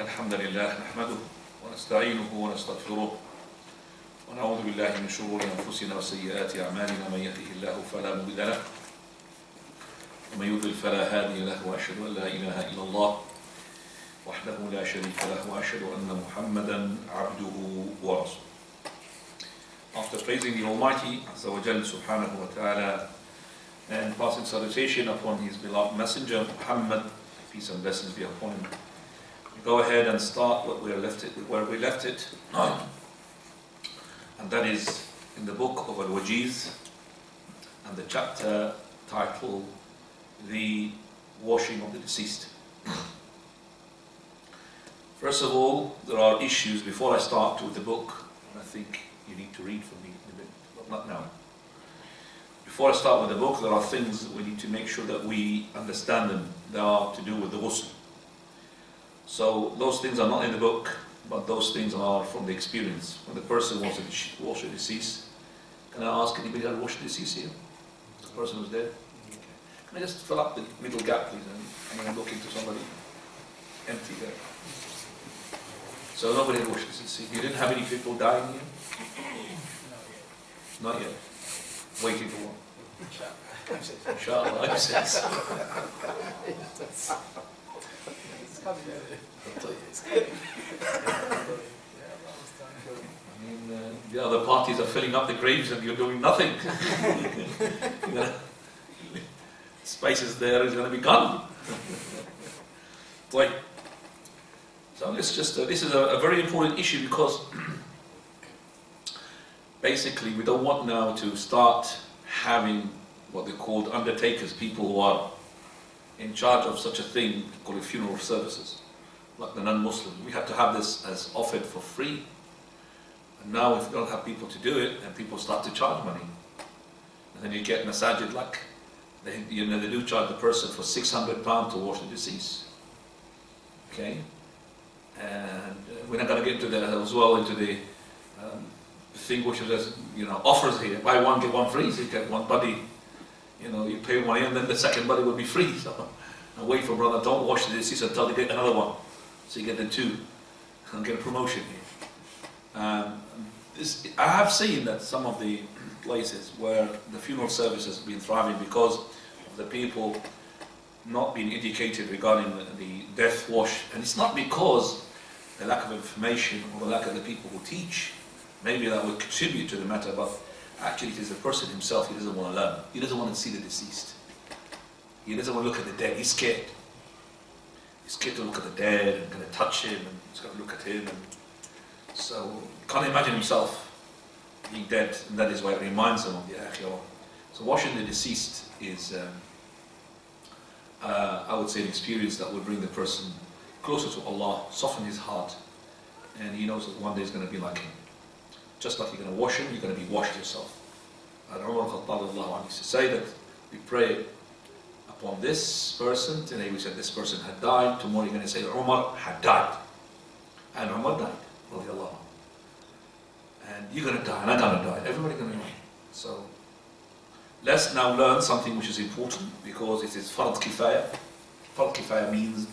إن الحمد لله نحمده ونستعينه ونستغفره ونعوذ بالله من شرور أنفسنا وسيئات أعمالنا من يهده الله فلا مضل له ومن يضلل فلا هادي له وأشهد أن لا إله إلا الله وحده لا شريك له وأشهد أن محمدا عبده ورسوله. After praising the Almighty Azza wa Jalla subhanahu wa ta'ala and passing salutation upon his beloved messenger Muhammad, peace and blessings be upon him, we go ahead and start where we left it, and that is in the book of Al-Wajiz and the chapter titled The Washing of the Deceased. First of all, there are issues before I start with the book, and I think you need to read for me a bit, but not now. Before I start with the book, there are things that we need to make sure that we understand them. They are to do with the ghusl. So those things are not in the book, but those things are from the experience. When the person wants to wash the deceased, can I ask anybody how to wash the deceased here? The person who's there? Okay. Can I just fill up the middle gap, please, and I'm going to look into somebody empty there. So nobody had washed the deceased. You didn't have any people dying here? Not yet. Waiting for one. Inshallah, I sense. I mean, the other parties are filling up the graves and you're doing nothing. Spaces there is going to be gone. Wait. So let's just, this is a very important issue because basically we don't want now to start having what they called undertakers, people who are in charge of such a thing called funeral services, like the non-Muslims. We have to have this as offered for free. And now if we don't have people to do it, and people start to charge money. And then you get masajid like, they do charge the person for £600 to wash the deceased. Okay? And we're not going to get into that as well, into the thing which is, offers here. Buy one, get one free. So you get one buddy, you pay money and then the second buddy will be free. So wait for brother, don't wash the deceased until you get another one. So you get the two and get a promotion here. I have seen that some of the places where the funeral service has been thriving because of the people not being educated regarding the death wash. And it's not because the lack of information or the lack of the people who teach. Maybe that would contribute to the matter, but actually it is the person himself. He doesn't want to learn. He doesn't want to see the deceased. He doesn't want to look at the dead. He's scared. He's scared to look at the dead and going to touch him and he's going to look at him. And so can't imagine himself being dead, and that is why it reminds him of the akhirah. So washing the deceased is, I would say, an experience that will bring the person closer to Allah, soften his heart, and he knows that one day is going to be like him. Just like you're going to wash him, you're going to be washed yourself. And Umar Khattab used to say that we pray upon this person. Today we said this person had died. Tomorrow you're going to say Umar had died. And Umar died. And you're going to die, and I'm going to die. Everybody's going to die. So let's now learn something which is important because it is fard kifaya. Fard kifaya means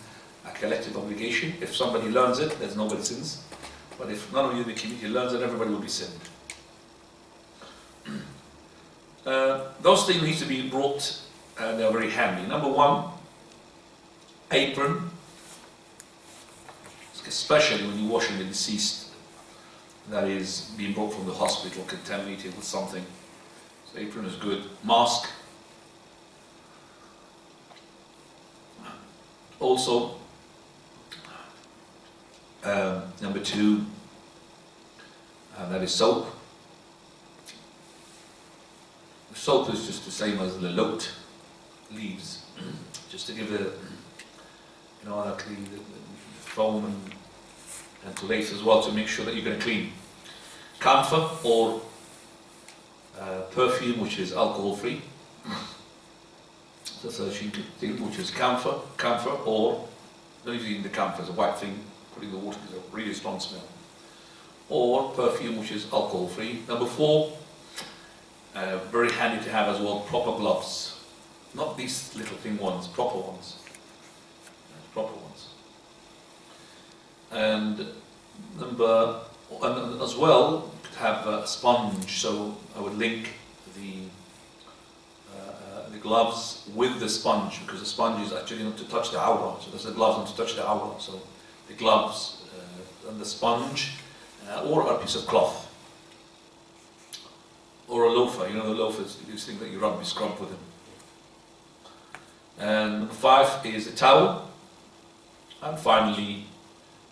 a collective obligation. If somebody learns it, there's nobody sins. But if none of you in the community learns it, everybody will be sinned. Those things need to be brought, and they're very handy. Number one, apron. Especially when you're washing the deceased that is being brought from the hospital, contaminated with something. So apron is good. Mask. Also, number two, that is soap. Soap is just the same as the lot leaves, just to give the foam and to lace as well to make sure that you're going to clean. Camphor or perfume, which is alcohol free. That's a thing which is camphor, or not using the camphor as a white thing, putting the water because it's a really strong smell. Or perfume which is alcohol free. Number four, very handy to have as well, proper gloves. Not these little thin ones, proper ones. Proper ones. And and as well, you could have a sponge. So I would link the gloves with the sponge, because the sponge is actually not to touch the awra. So there's the gloves not to touch the awra. So the gloves and the sponge, or a piece of cloth, or a loafer. You know the loafers, these things that you scrub with them. And 5 is a towel. And finally,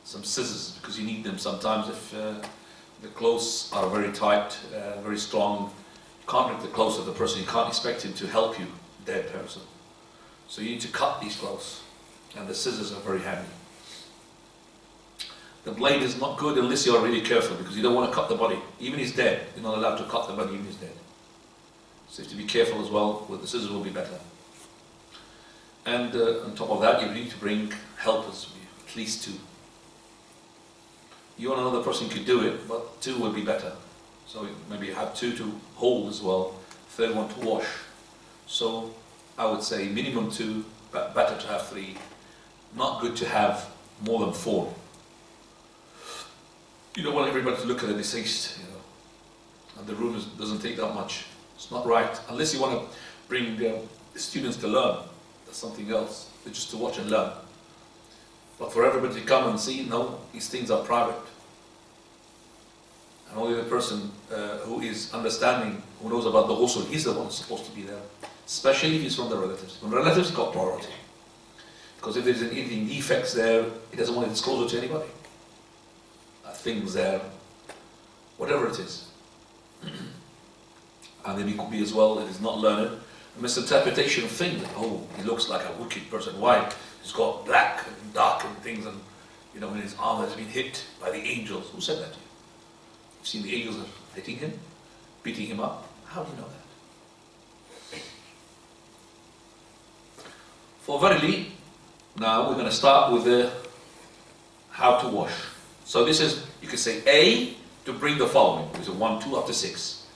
some scissors, because you need them sometimes if the clothes are very tight, very strong. You can't rip the clothes of the person, you can't expect him to help you, dead person. So you need to cut these clothes, and the scissors are very handy. The blade is not good unless you're really careful, because you don't want to cut the body. Even if he's dead, you're not allowed to cut the body even if he's dead. So you have to be careful as well, with the scissors will be better. And on top of that, you need to bring helpers, at least 2. You and another person could do it, but 2 would be better. So maybe you have 2 to hold as well, 3rd one to wash. So I would say minimum 2, but better to have 3. Not good to have more than 4. You don't want everybody to look at the deceased, and the room doesn't take that much. It's not right, unless you want to bring the students to learn. That's something else. They're just to watch and learn. But for everybody to come and see, no, these things are private. And only the person who is understanding, who knows about the ghusl, he's the one who's supposed to be there. Especially if he's from the relatives. When relatives got priority. Because if there's anything defects there, he doesn't want to disclose it to anybody. Things there, whatever it is. And then it could be as well that he's not learned. A misinterpretation of things. Oh, he looks like a wicked person. Why? He's got black and dark and things, and when his arm has been hit by the angels. Who said that to you? You've seen the angels hitting him, beating him up. How do you know that? For verily, now we're going to start with the how to wash. So this is, you could say A, to bring the following. There's a 1, 2, up to 6.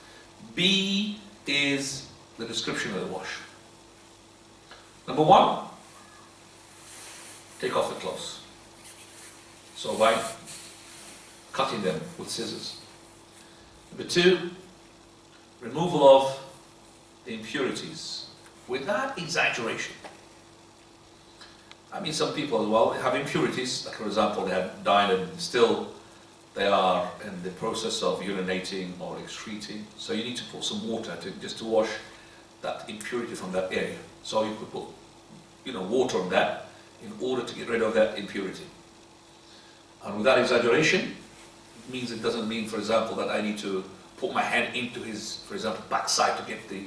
B is the description of the wash. Number 1, take off the clothes. So by cutting them with scissors. Number 2, removal of the impurities without exaggeration. I mean, some people as well have impurities, like for example, they have died and still they are in the process of urinating or excreting. So you need to put some water just to wash that impurity from that area. So you could put, water on that in order to get rid of that impurity. And without exaggeration, it doesn't mean, for example, that I need to put my hand into his, for example, backside to get the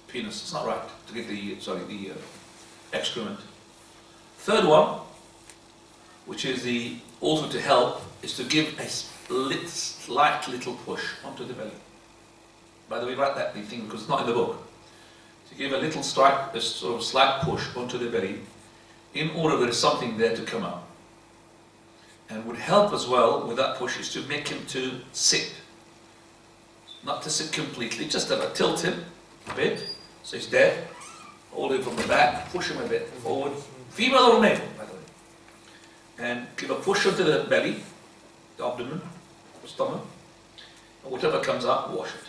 penis. It's not right, to get the excrement. 3rd one, which is also to help, is to give a slight little push onto the belly. By the way, write that thing because it's not in the book. To give a little slight push onto the belly, in order there is something there to come out. And would help as well with that push is to make him to sit. Not to sit completely, just tilt him a bit, so he's dead. Hold him from the back, push him a bit forward. Female or male, by the way. And give a push onto the belly, the abdomen, the stomach, and whatever comes out, wash it.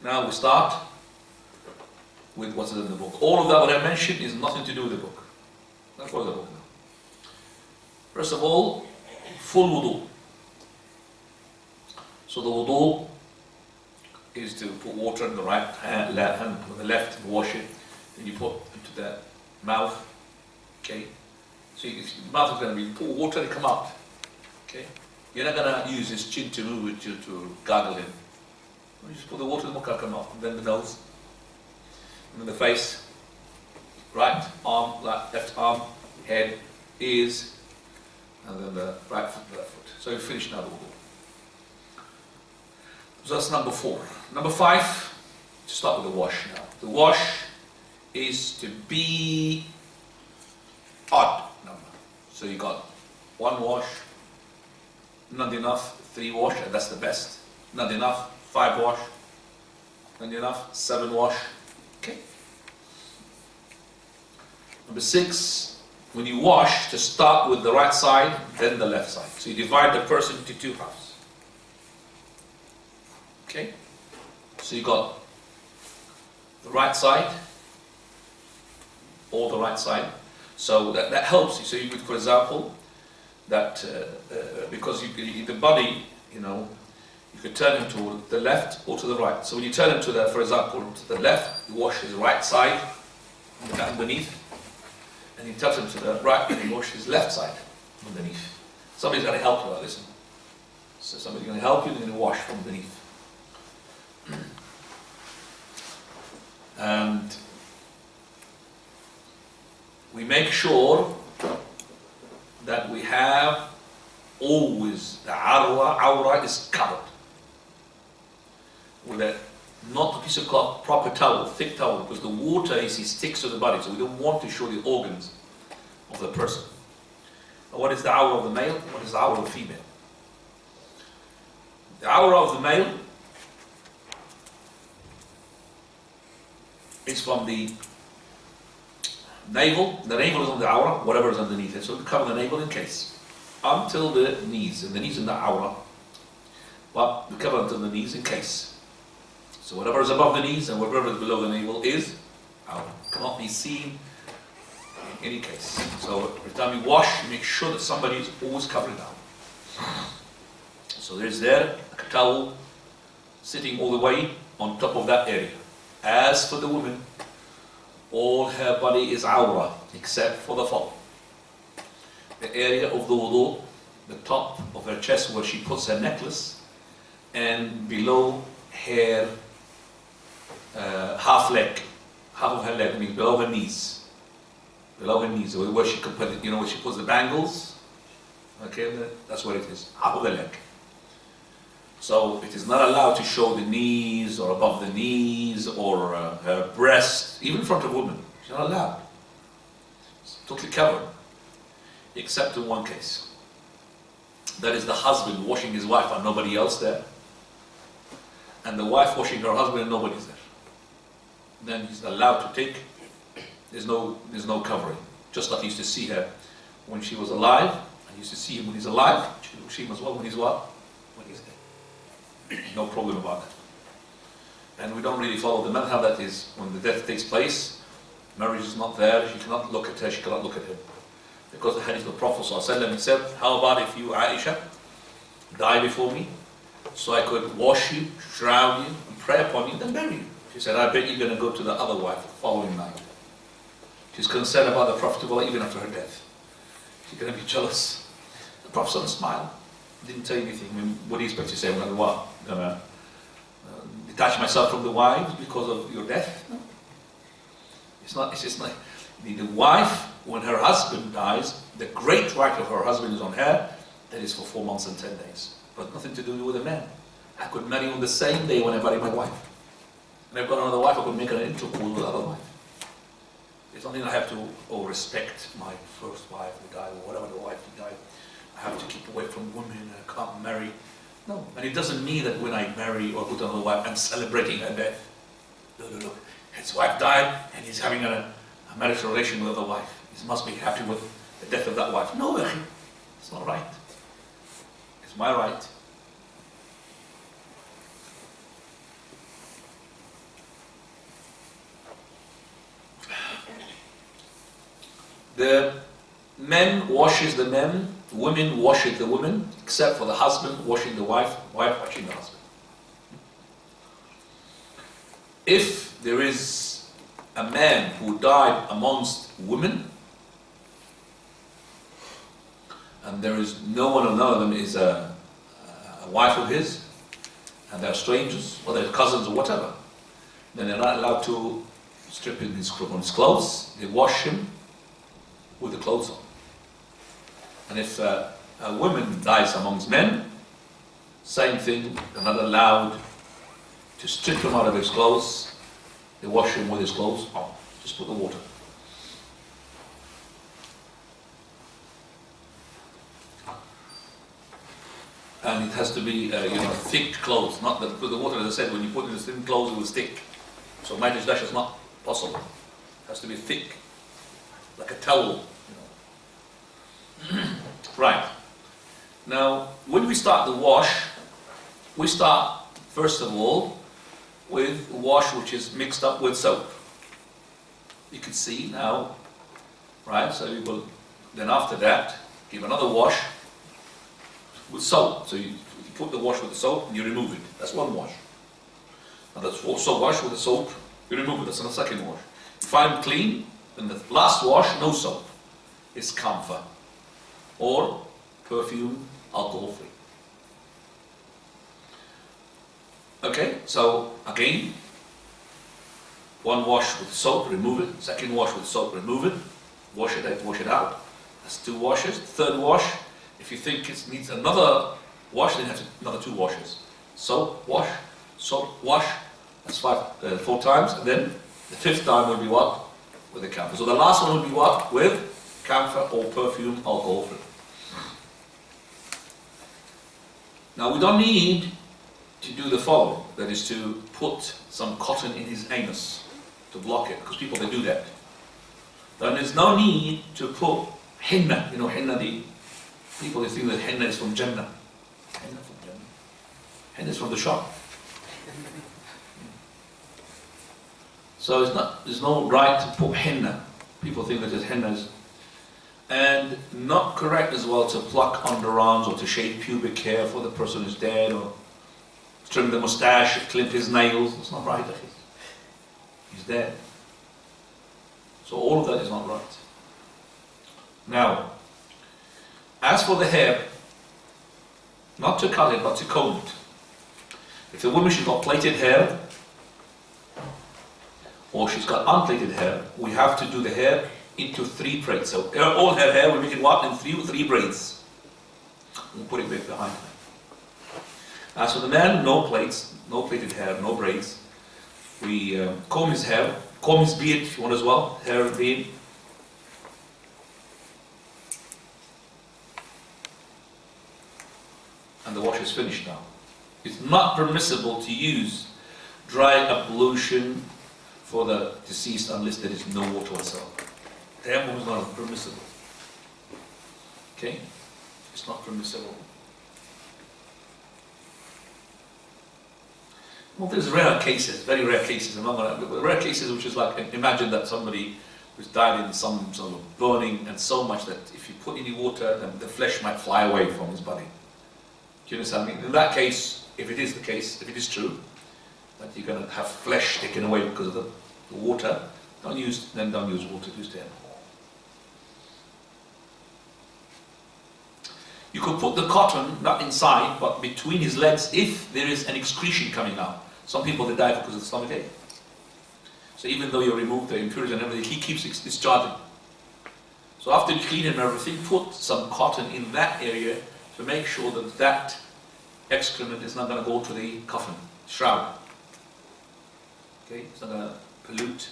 Now we start with what's in the book. All of that what I mentioned is nothing to do with the book. Not for the book now. First of all, full wudu. So the wudu is to put water in the right hand, with the left, wash it, then you put into the mouth, okay? So the mouth is going to be, pour water and come out, okay? You're not going to use his chin to move it to gargle him. You just put the water in the muck, come out, and then the nose, and then the face, right arm, left arm, head, ears, and then the right foot, left foot. So you finish now the wudu. So that's number 4. Number 5, to start with the wash now. The wash is to be odd number. So you got 1 wash, not enough, 3 wash, and that's the best. Not enough, 5 wash, not enough, 7 wash. Okay. Number 6, when you wash, to start with the right side, then the left side. So you divide the person into two halves. Okay? So you got the right side, or the right side. So that helps you. So you could, for example, that because the body, you could turn him to the left or to the right. So when you turn him to the, for example, to the left, you wash his right side, underneath, and you touch him to the right, and you wash his left side, underneath. Somebody's going to help you out, listen. So somebody's going to help you, and you're going to wash from beneath. And we make sure that we have always the awra is covered with not a piece of cloth, proper towel, thick towel, because the water sticks to the body, so we don't want to show the organs of the person. But what is the awra of the male? What is the awra of the female? The awra of the male is from the navel. The navel is on the awra, whatever is underneath it. So we cover the navel in case. Until the knees, and the knees in the awra. But we cover until the knees in case. So whatever is above the knees and whatever is below the navel is awra. Cannot be seen in any case. So every time you wash, you make sure that somebody is always covering down. So there's there a towel sitting all the way on top of that area. As for the woman, all her body is awra except for the following. The area of the wudu, the top of her chest where she puts her necklace, and below her half of her leg, I mean below her knees, where she could put it, where she puts the bangles. Okay, that's where it is, half of the leg. So it is not allowed to show the knees or above the knees or her breast, even in front of women. It's not allowed. It's totally covered, except in one case. That is the husband washing his wife and nobody else there, and the wife washing her husband and nobody's there. Then he's allowed to take. There's no covering. Just like he used to see her when she was alive, and used to see him when he's alive. She as well when he's what? When he's dead. No problem about that. And we don't really follow the madhab, that is, when the death takes place, marriage is not there, she cannot look at her, she cannot look at him. Because the hadith of the Prophet ﷺ said, how about if you, Aisha, die before me, so I could wash you, shroud you, and pray upon you, then bury you. She said, I bet you're going to go to the other wife the following night. She's concerned about the Prophet even after her death. She's going to be jealous. The Prophet smiled. Didn't say anything. I mean, what do you expect to say? I'm going to detach myself from the wives because of your death? No. It's just like the wife, when her husband dies, the great right of her husband is on her. That is for 4 months and 10 days. But nothing to do with a man. I could marry on the same day when I marry my wife. And I've got another wife, I could make an intercourse with the other wife. It's not that I have to respect my first wife who died, or whatever the wife who died. I have to keep away from women, and I can't marry. No, and it doesn't mean that when I marry or put another wife, I'm celebrating her death. Look, his wife died, and he's having a marital relation with another wife. He must be happy with the death of that wife. No, it's not right. It's my right. The men washes the men, women washes the women, except for the husband washing the wife, wife washing the husband. If there is a man who died amongst women, and there is no one, none of them is a wife of his, and they're strangers, or they're cousins or whatever, then they're not allowed to strip him on his clothes. They wash him with the clothes on. And if a woman dies amongst men, same thing, they're not allowed to strip him out of his clothes. They wash him with his clothes on. Just put the water. And it has to be thick clothes, not that, with the water, as I said, when you put it in thin clothes it will stick. So marriage dash is not possible. It has to be thick, like a towel. Right. Now, when we start the wash, we start, first of all, with wash which is mixed up with soap. You can see now, right? So you will, then after that, give another wash with soap. So you put the wash with the soap and you remove it. That's one wash. Now that's also wash with the soap, you remove it. That's the second wash. You find them clean, then the last wash, no soap. It's camphor or perfume, alcohol-free. Okay, so again, one wash with soap, remove it. Second wash with soap, remove it. Wash it out. That's two washes. Third wash, if you think it needs another wash, then you have another two washes. Soap, wash, that's 4 times. And then the 5th time will be what? With the camphor. So the last one will be what? With camphor or perfume, alcohol-free. Now we don't need to do the following, that is to put some cotton in his anus to block it, because people, they do that. Then there's no need to put henna. You know henna, the people, they think that henna is from Jannah. Henna from Jannah. Henna is from the shop. So there's no right to put henna. People think that there's henna. And not correct as well to pluck underarms or to shave pubic hair for the person who's dead, or trim the mustache, clip his nails. It's not right. He's dead. So all of that is not right. Now, as for the hair, not to cut it, but to comb it. If the woman, she's got plaited hair, or she's got unplaited hair, we have to do the hair into 3 braids. So all her hair, we make it what? In 3 braids. We'll put it back behind her. As for the man, no plaits, no plaited hair, no braids. We comb his hair, comb his beard if you want as well, hair and beard. And the wash is finished now. It's not permissible to use dry ablution for the deceased unless there is no water whatsoever. Tayammum is not permissible. Okay? It's not permissible. Well, there's rare cases, very rare cases. Rare cases which is like, imagine that somebody who's died in some sort of burning and so much that if you put any water, then the flesh might fly away from his body. Do you understand me? In that case, if it is the case, if it is true, that you're going to have flesh taken away because of the water, don't use water, use the air. You could put the cotton, not inside, but between his legs if there is an excretion coming out. Some people, they die because of the stomach ache. So even though you remove the impurities and everything, he keeps discharging. So after you clean him and everything, put some cotton in that area to make sure that that excrement is not going to go to the coffin, shroud. Okay, it's not going to pollute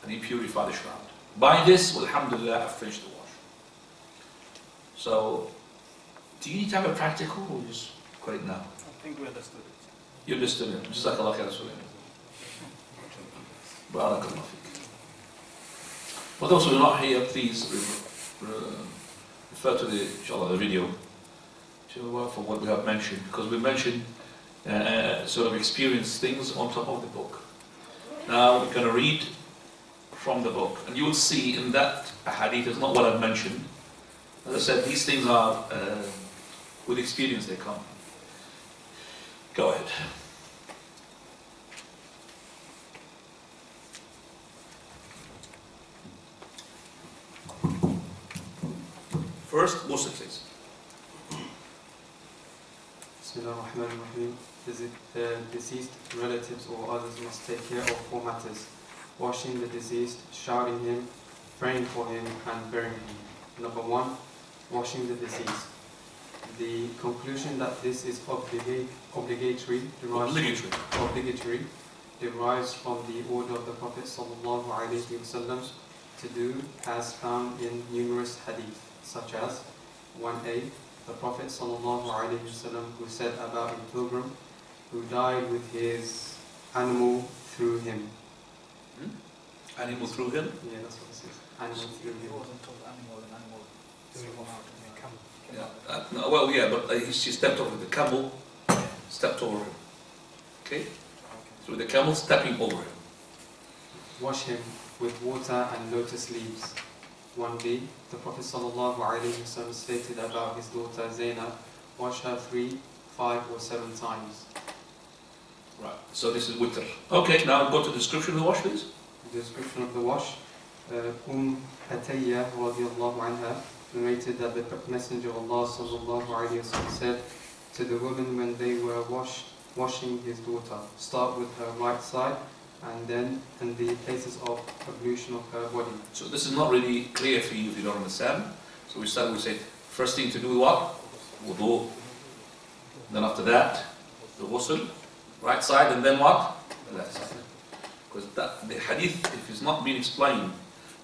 and impurify the shroud. By this, alhamdulillah, I've finished the wash. So, do you need to have a practical or just got it now? I think we understood it. You understood it. Jazakallah khair. Barakallah feek. For those who are not here, please refer to the, inshallah, the video for what we have mentioned, because we mentioned sort of experienced things on top of the book. Now we're going to read from the book, and you will see in that hadith is not what I've mentioned. As I said, these things are with experience they come. Go ahead. First, Musa says. Bismillahirrahmanirrahim. Deceased relatives or others must take care of 4 matters: washing the deceased, shrouding him, praying for him, and burying him. Number 1, washing the deceased. The conclusion that this is obligatory derives from the order of the Prophet ﷺ to do, as found in numerous hadith, such as 1a, the Prophet ﷺ who said about a pilgrim who died with his animal through him. Animal through him? Yeah, that's what it says. Animal through him. He wasn't told animal and animal. No, well, yeah, but she stepped over the camel, stepped over him. Okay? So the camel stepping over him. Wash him with water and lotus leaves. One day, the Prophet ﷺ stated about his daughter Zainab, wash her 3, 5 or 7 times. Right, so this is witr. Okay, now go to the description of the wash, please. The description of the wash. Atiyya radiallahu anha narrated that the Messenger of Allah sallallahu alayhi wa sallam said to the woman when they were washing his daughter, start with her right side and then in the places of ablution of her body. So this is not really clear for you if you don't understand. So we say, first thing to do is what? Wudu. Then after that, the ghusl, right side, and then what? The left side. Because the hadith, if it's not being explained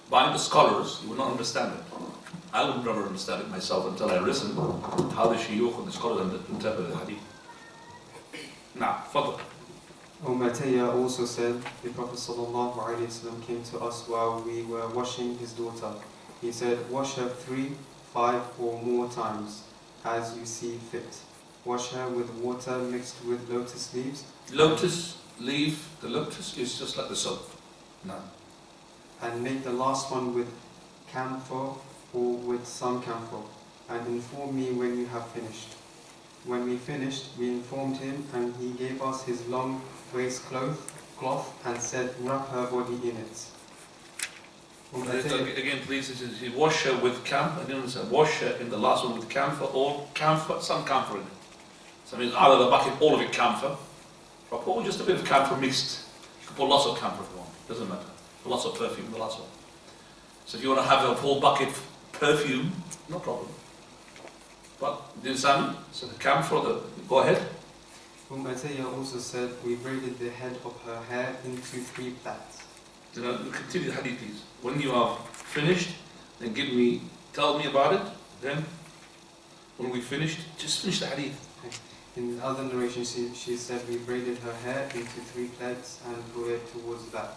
by the scholars, you will not understand it. I would never understand it myself until I listen how the shuyukh and the scholars interpret the hadith. Now, further. Atiyya also said, the Prophet ﷺ came to us while we were washing his daughter. He said, wash her 3, 5 or more times, as you see fit. Wash her with water mixed with lotus leaves. Lotus leaf, the lotus is just like the soap. No. And make the last one with camphor or with some camphor. And inform me when you have finished. When we finished, we informed him and he gave us his long waist cloth and said, wrap her body in it. Again, please, he wash her with camphor. I didn't understand. Wash her in the last one with camphor or camphor, some camphor in it. So I mean, out of the bucket, all of it camphor. Or just a bit of camphor mixed. You can put lots of camphor if you want. Doesn't matter. Lots of perfume, the last one. So if you want to have a whole bucket perfume, no problem. But, do you understand me? So the camphor, go ahead. Atiyya also said, we braided the head of her hair into 3 plaits. Continue the hadith, please. When you are finished, then tell me about it. Then, when we finished, just finish the hadith. In other narrations, she said, we braided her hair into 3 plaits and drew it towards the back.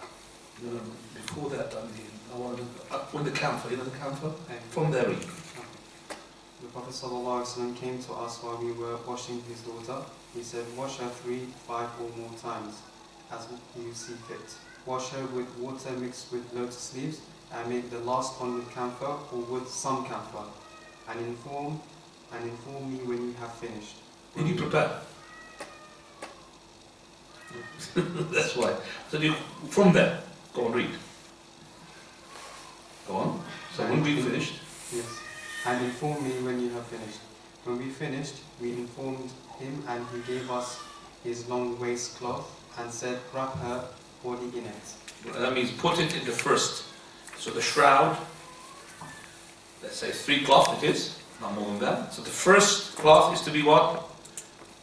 No, before that, I wanted when the camphor, the camphor? From there. The Prophet ﷺ came to us while we were washing his daughter. He said, wash her 3, 5 or more times, as you see fit. Wash her with water mixed with lotus leaves, and make the last one with camphor or with some camphor. And inform me when you have finished. Did you prepare? That's why. So from there, go and read. Go on. So when we finished? Yes. And inform me when you have finished. When we finished, we informed him and he gave us his long waist cloth and said, wrap her body in it. That means put it in the first. So the shroud, let's say 3 cloth it is, not more than that. So the first cloth is to be what?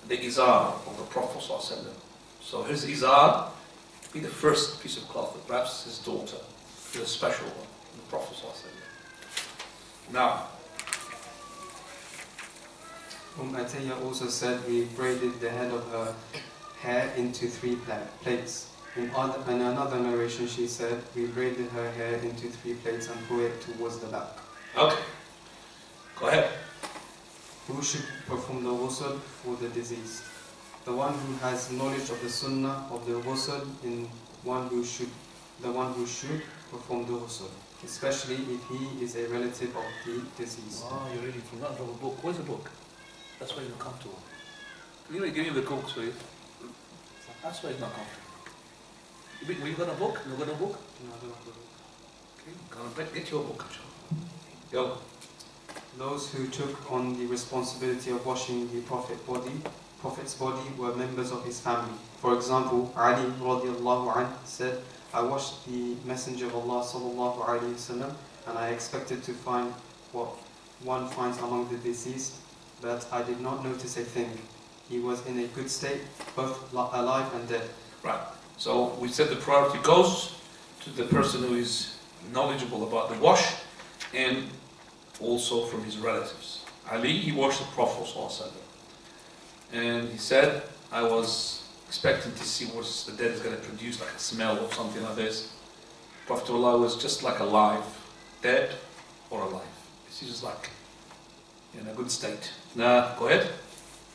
The izar of the Prophet ﷺ. So his izar be the first piece of cloth that wraps his daughter. It's a special one, the Prophet ﷺ. Now, Atiyya also said we braided the head of her hair into 3 plaits. In another narration she said we braided her hair into 3 plaits and drew it towards the back. Okay, go ahead. Who should perform the ghusl for the deceased? The one who has knowledge of the sunnah of the ghusl in the one who should perform the ghusl, especially if he is a relative of the deceased. Oh, you're reading from a book. Where's the book? That's why you're not comfortable. Give me the books, please. That's why you're not comfortable. You got a book? You got a book? No, I don't have a book. Okay, go on, get your book. Go. Those who took on the responsibility of washing the Prophet's body were members of his family. For example, Ali radiallahu anh said, I washed the Messenger of Allah sallallahu alayhi wasallam and I expected to find what one finds among the deceased, but I did not notice a thing. He was in a good state, both alive and dead. Right. So we said the priority goes to the person who is knowledgeable about the wash and also from his relatives. Ali, he washed the Prophet ﷺ. And he said, I was expecting to see what the dead is going to produce, like a smell or something like this. Prophet Allah was just like alive, dead or alive. It's just like, in a good state. Now, go ahead.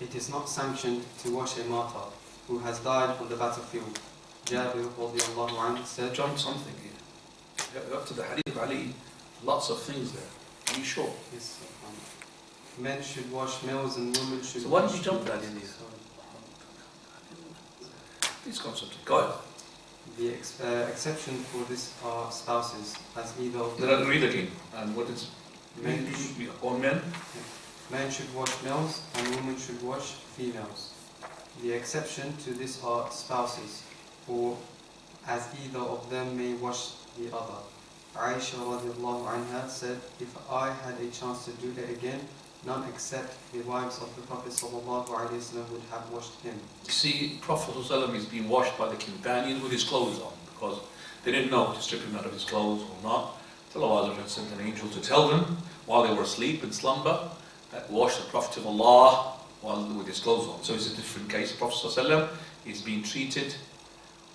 It is not sanctioned to wash a martyr who has died on the battlefield. Jabir radiallahu anhu said, John, something here. After the hadith of Ali, lots of things there. Are you sure? yes, men should wash males and women should So wash why did you jump that in these? Please concentrate. Go ahead. The exception for this are spouses, as either of Let us read again. And what is men, or men? men should wash males and women should wash females. The exception to this are spouses, for as either of them may wash the other. Aisha radiallahu anha said, if I had a chance to do it again, none except the wives of the Prophet sallallahu alaihi wasallam would have washed him. You see, Prophet ﷺ is being washed by the companions with his clothes on, because they didn't know to strip him out of his clothes or not. Till Allah sent an angel to tell them while they were asleep in slumber that wash the Prophet of Allah while with his clothes on. So it's a different case. The Prophet ﷺ is being treated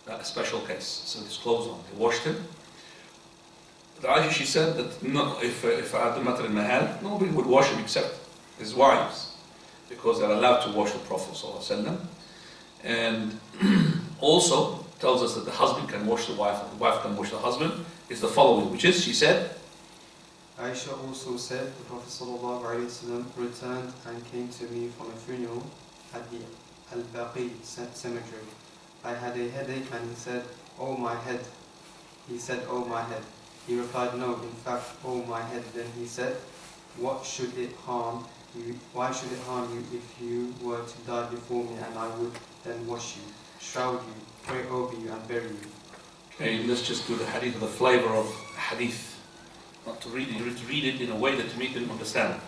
a special case. So with his clothes on, they washed him. Aisha, she said that no, if I had the matter in my hand, nobody would wash him except his wives, because they're allowed to wash the Prophet ﷺ. And also tells us that the husband can wash the wife, and the wife can wash the husband, is the following, which is, she said, Aisha also said, the Prophet sallallahu alaihi wasallam returned and came to me from a funeral at the Al-Baqi cemetery. I had a headache and he said, oh my head. He said, oh my head. He replied, no, in fact, oh my head. Then he said, what should it harm you? Why should it harm you if you were to die before me and I would then wash you, shroud you, pray over you and bury you? okay, let's just do the hadith of the flavor of hadith. Not to read it, you have to read it in a way that to make them understand.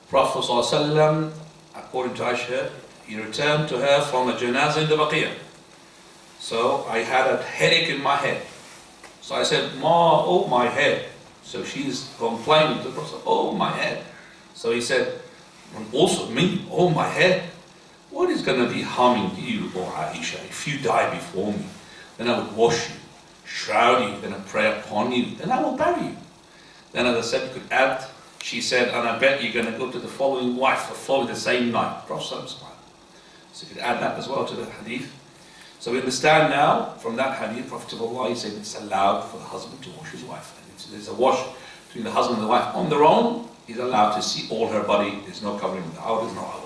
Prophet ﷺ, according to Aisha, he returned to her from a Janaza in the Baqiyah. So I had a headache in my head. So I said, Ma, oh my head. So she's complaining to the Prophet, oh my head. So he said, and also me, oh my head. What is going to be harming you, O Aisha, if you die before me? Then I would wash you, shroud you, then I pray upon you, then I will bury you. Then as I said, you could add, she said, and I bet you're going to go to the following wife, or follow the same night. Prophet smiled. So you could add that as well to the hadith. So we understand now from that hadith, Prophet of Allah is saying it's allowed for the husband to wash his wife. And there's a wash between the husband and the wife on their own. He's allowed to see all her body. There's no covering of the awrah, there's no awrah.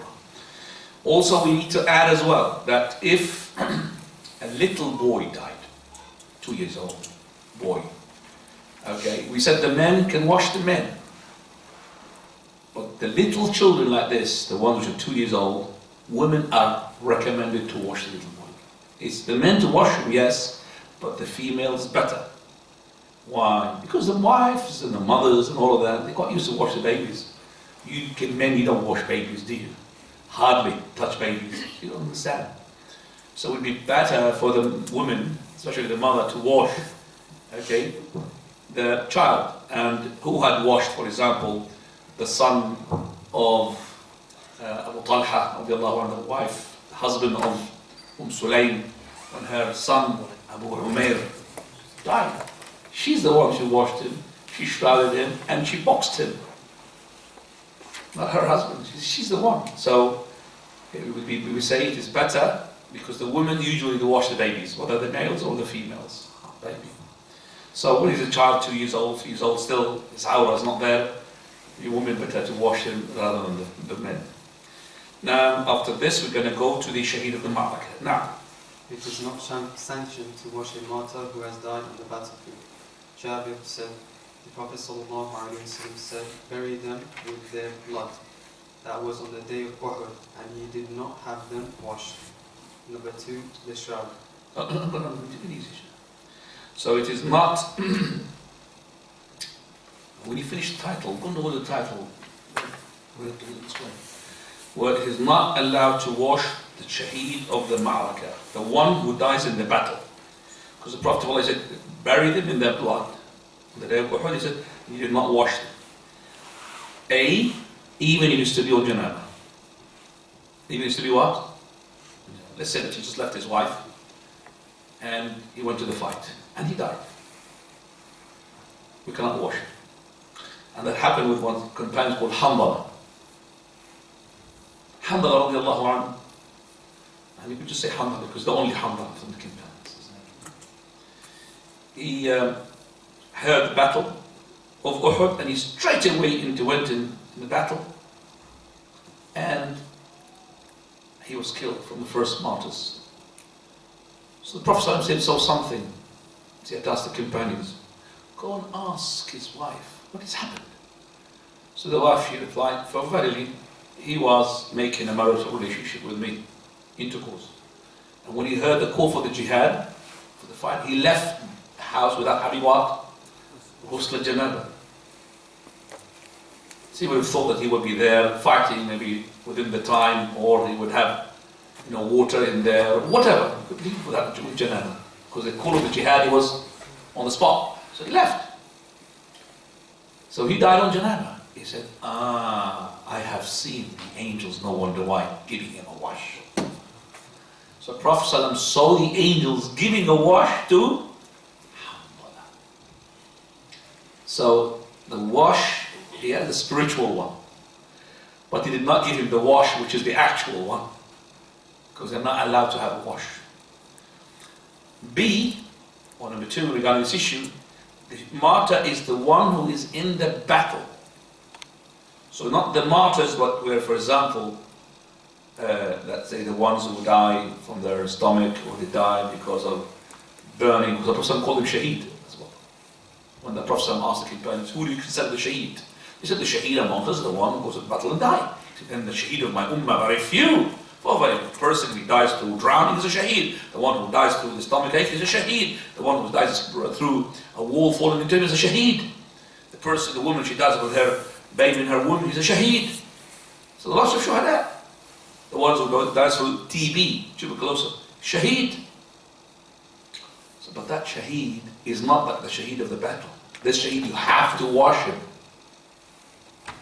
Also, we need to add as well that if a little boy died, 2 years old boy, okay, we said the men can wash the men. But the little children like this, the ones which are 2 years old, women are recommended to wash the little boy. It's the men to wash him, yes, but the females better. Why? Because the wives and the mothers and all of that, they got used to wash the babies. Men, you don't wash babies, do you? Hardly touch babies. You don't understand. So it would be better for the woman, especially the mother, to wash, okay, the child. And who had washed, for example, the son of Abu Talha, the wife, the husband of Sulaim, when her son Abu Umair died. She's the one who washed him, she shrouded him, and she boxed him. Not her husband, she's the one. So we would say it is better because the women usually do wash the babies, whether the males or the females. Baby. So when he's a child, 2 years old, 3 years old, still his awrah is not there, the woman better to wash him rather than the men. Now, after this, we're going to go to the shaheed of the ma'rakah. Now, it is not sanctioned to wash a martyr who has died on the battlefield. Jabir said, the Prophet ﷺ said, bury them with their blood. That was on the day of Uhud, and he did not have them washed. Number 2, the shroud. So it is not. When you finish the title, go to the title. We'll have to explain. Well, it is not allowed to wash the shaheed of the ma'rakah, the one who dies in the battle. Because the Prophet ﷺ said, bury them in their blood. On the day of Uhud, he said, you did not wash them. Even if he used to be on Janaza. Even used to be what? Let's say that he just left his wife and he went to the fight and he died. We cannot wash him. And that happened with one companion called Hanbala. Hanbala radiallahu anhu, and you could just say Hanbala because the only Hanbala from the companions. He heard the battle of Uhud, and he straight away went in the battle, and he was killed from the first martyrs. So the Prophet saw something. He had asked the companions, go and ask his wife, what has happened? So the wife, she replied, for verily, he was making a marital relationship with me, intercourse. And when he heard the call for the jihad, for the fight, he left the house without having what? Ghusl al-Janaba. So he would have thought that he would be there fighting maybe within the time, or he would have water in there, or whatever. He could leave without Janaba. Because the call of the jihad, he was on the spot. So he left. So he died on Janaba. He said, I have seen the angels, no wonder why, giving him a wash. So Prophet ﷺ saw the angels giving a wash to Hanbala. So the wash, he had the spiritual one. But he did not give him the wash, which is the actual one. Because they're not allowed to have a wash. B, or number 2 regarding this issue, the martyr is the one who is in the battle. So not the martyrs, but where, for example, let's say the ones who die from their stomach, or they die because of burning, because the Prophet called them shaheed as well. When the Prophet asked the companions, who do you consider the shaheed? He said the shaheed among us is the one who goes to battle and die. He said, and the shaheed of my ummah, very few. For a person who dies through drowning is a shaheed. The one who dies through the stomach ache is a shaheed. The one who dies through a wall falling into him is a shaheed. The woman, she dies with her baby in her womb, is a shaheed. So the lots of shuhada. The ones who dies through TB, tuberculosis, shaheed. So, but that shaheed is not like the shaheed of the battle. This shaheed, you have to wash him.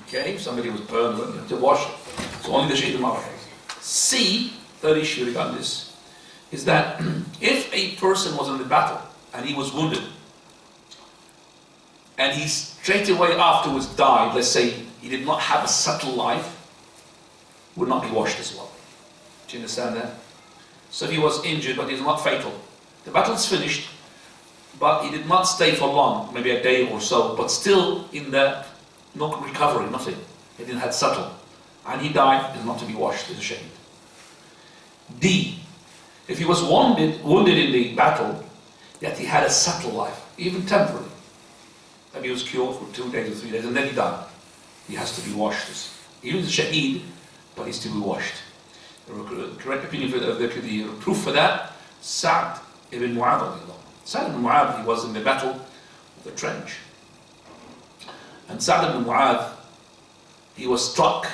Okay, if somebody was burned, you have to wash him. So only the shaheed of Marah. C, third issue regarding this, is that if a person was in the battle and he was wounded and he straight away afterwards died, let's say he did not have a subtle life, would not be washed as well. Do you understand that? So if he was injured but he's not fatal, the battle's finished, but he did not stay for long, maybe a day or so, but still in the no recovery, nothing. He didn't have subtle. And he died, is not to be washed as a shaheed. D, if he was wounded in the battle, yet he had a subtle life, even temporary. Maybe he was cured for 2 days or 3 days, and then he died. He has to be washed. Even the shaheed, but he's to be washed. The correct opinion for the proof for that, Sa'd ibn Mu'adh. Sa'd ibn Mu'adh, he was in the battle of the trench. And Sa'd ibn Mu'adh, he was struck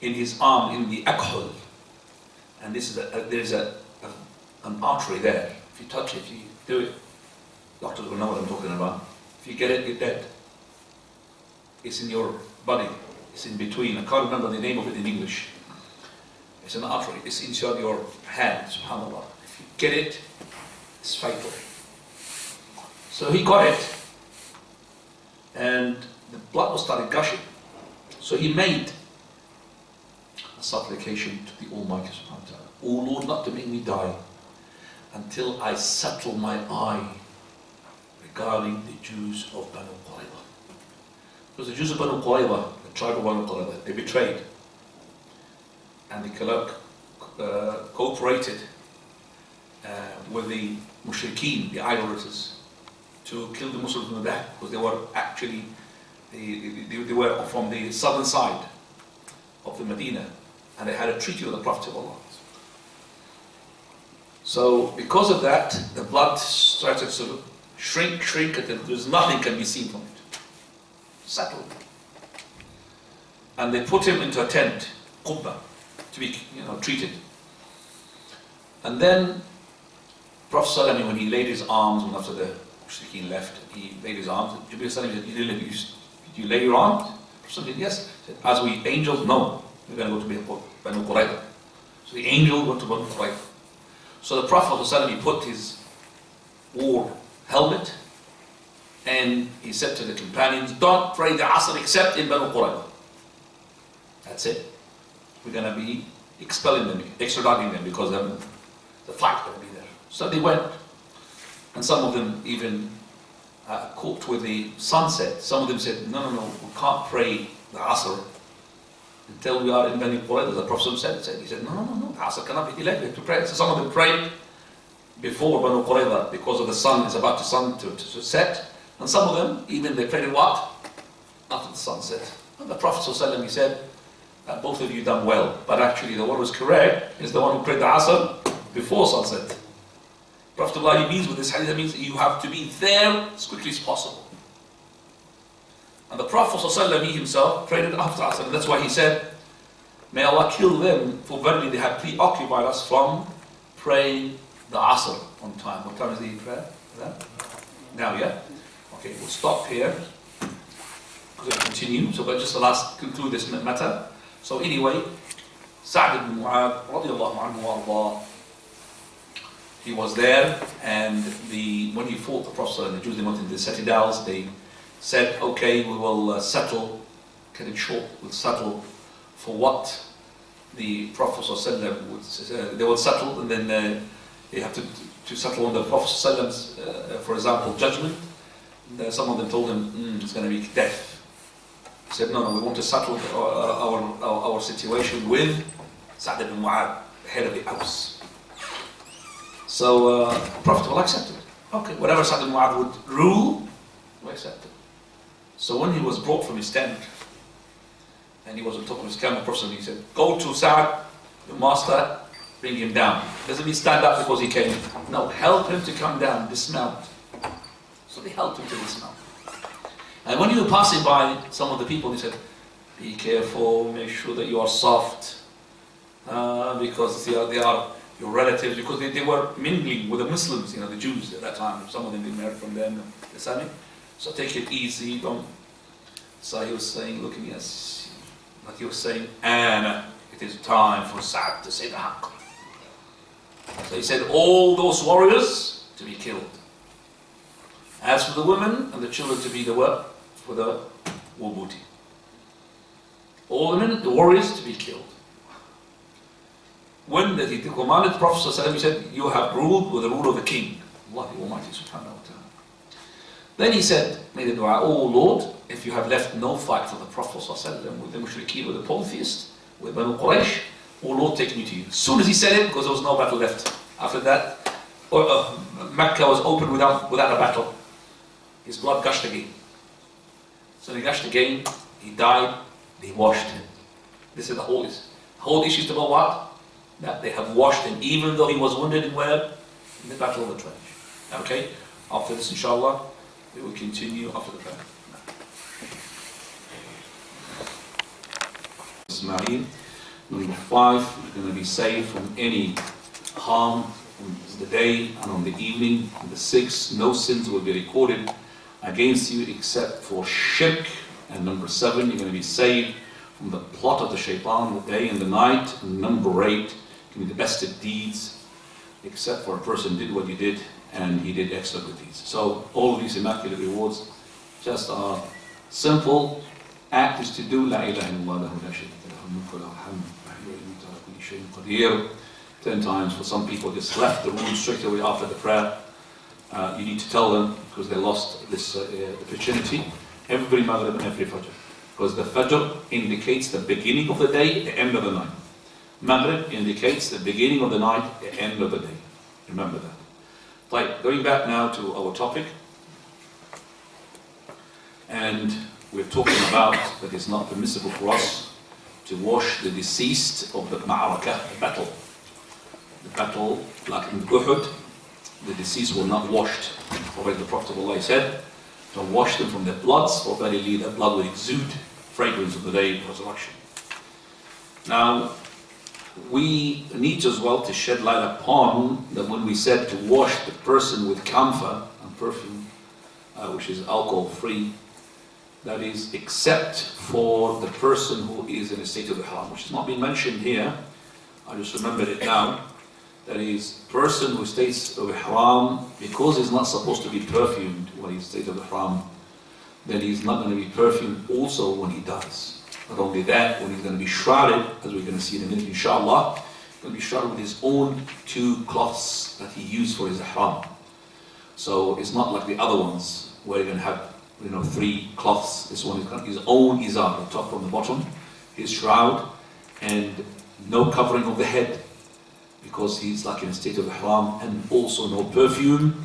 in his arm, in the akhul, and there's an artery there. If you touch it, if you do it, doctors will know what I'm talking about. If you get it, you're dead. It's in your body. It's in between. I can't remember the name of it in English. It's an artery. It's inside your hand. Subhanallah. If you get it, it's fatal. So he got it, and the blood was started gushing. So he made a supplication to the Almighty subhanahu wa ta'ala. O Lord, not to make me die until I settle my eye regarding the Jews of Banu Qurayza. Because the Jews of Banu Qurayza, the tribe of Banu Qurayza, they betrayed. And they cooperated with the mushrikeen, the idolaters, to kill the Muslims from the back, because they were actually, they were from the southern side of the Medina, and they had a treaty with the Prophet of Allah. So because of that, the blood started to shrink until there's nothing can be seen from it. Settled. And they put him into a tent, qubba, to be treated. And then Prophet ﷺ, when he laid his arms, when after the mushrikeen left, he laid his arms, Jibreel said, did you lay your arms? Prophet said, yes. He said, as we angels, no. We're going to go to Banu Qurayza. So the angel went to Banu Qurayza. So the Prophet ﷺ, he put his war helmet, and he said to the companions, don't pray the Asr except in Banu Qurayza. That's it. we're going to be expelling them, extraditing them, because the fight's going to be there. So they went, and some of them even coped with the sunset. Some of them said, no, we can't pray the Asr until we are in Bani Qurayza. The Prophet said, he said, no, the Asr cannot be delayed, we have to pray. So some of them prayed before Bani Qurayza because of the sun is about to set, and some of them, even they prayed what? After the sunset. And the Prophet ﷺ, he said, both of you done well, but actually the one who was correct is the one who prayed the Asr before sunset. Prophet ﷺ means with this hadith, that means you have to be there as quickly as possible. And the Prophet ﷺ, he himself prayed it after Asr, and that's why he said, may Allah kill them, for verily they have preoccupied us from praying the Asr on time. What time is the prayer? Now, yeah? Okay, we'll stop here. We'll continue, so but just the last conclude this matter. So anyway, Sa'd ibn Mu'adh, radiallahu anhu wa Allah, he was there, and when he fought the Prophet, the Jews, they went into the citadels, they said, okay, we will settle, cut it short, we'll settle for what the Prophet ﷺ they will settle, and then they have to settle on the Prophet ﷺ's, for example, judgment. Some of them told him, it's going to be death. He said, no, we want to settle our situation with Sa'd ibn Mu'adh, the head of the house. So the Prophet will accept it. Okay, whatever Sa'd ibn Mu'adh would rule, we accept it. So when he was brought from his tent, and he was on top of his camel, he said, go to Sa'd, the master, bring him down. Doesn't mean stand up because he came. No, help him to come down, dismount. So they helped him to dismount. And when you were passing by some of the people, he said, be careful, make sure that you are soft, because they are your relatives, because they were mingling with the Muslims, the Jews at that time. Some of them they married from them, Islamic. So take it easy, don't. So he was saying, look at me, like he was saying, Anna, it is time for Sa'd to say the haqq. So he said, all those warriors to be killed. As for the women and the children to be the what? For the war booty. All the men, the warriors to be killed. When he commanded the Prophet ﷺ, he said, you have ruled with the rule of the king. Allah the Almighty subhanahu wa ta'ala. Then he said, made a dua, oh Lord, if you have left no fight for the Prophet ﷺ with the mushrikeen, with the polytheists, with Banu Quraysh, oh Lord, take me to you. As soon as he said it, because there was no battle left. After that, Mecca was open without a battle. His blood gushed again. So he gushed again, he died, they washed him. This is the whole issue. The whole issue is about what? That they have washed him, even though he was wounded in where? In the battle of the trench. Okay? After this, inshallah, we will continue after the prayer. Ismail. Number 5, you're going to be saved from any harm on the day and on the evening. Number 6, no sins will be recorded against you except for shirk. And number 7, you're going to be saved from the plot of the shaitan, the day and the night. And number 8, can be the best of deeds, except for a person did what you did and he did extra good deeds. So all of these immaculate rewards just are simple act is to do La ilaha illallah lahu la sharika lahu al-mulku wa lahu al-hamd wa huwa yumiitu ala kulli shay'in qadir. 10 times. For some people just left the room straight away after the prayer. You need to tell them, because they lost this opportunity, every Maghrib and every Fajr. Because the Fajr indicates the beginning of the day, the end of the night. Maghrib indicates the beginning of the night, the end of the day. Remember that. Right, going back now to our topic. And we're talking about that it's not permissible for us to wash the deceased of the ma'arakah, the battle. The battle, like in Uhud, the deceased were not washed. Already the Prophet ﷺ said, don't wash them from their bloods, for verily their blood will exude fragrance of the day of resurrection. Now, we need as well to shed light upon that when we said to wash the person with camphor and perfume, which is alcohol-free, that is except for the person who is in a state of ihram, which is not being mentioned here. I just remembered it now. That is, person who stays of ihram, because he's not supposed to be perfumed when he's in state of ihram, then he's not going to be perfumed also when he dies. Not only that, when he's going to be shrouded, as we're going to see in a minute, inshallah, he's going to be shrouded with his own 2 cloths that he used for his ihram. So it's not like the other ones where you're going to have 3 cloths. This one is got his own izar, the top from the bottom, his shroud, and no covering of the head, because he's like in a state of ihram, and also no perfume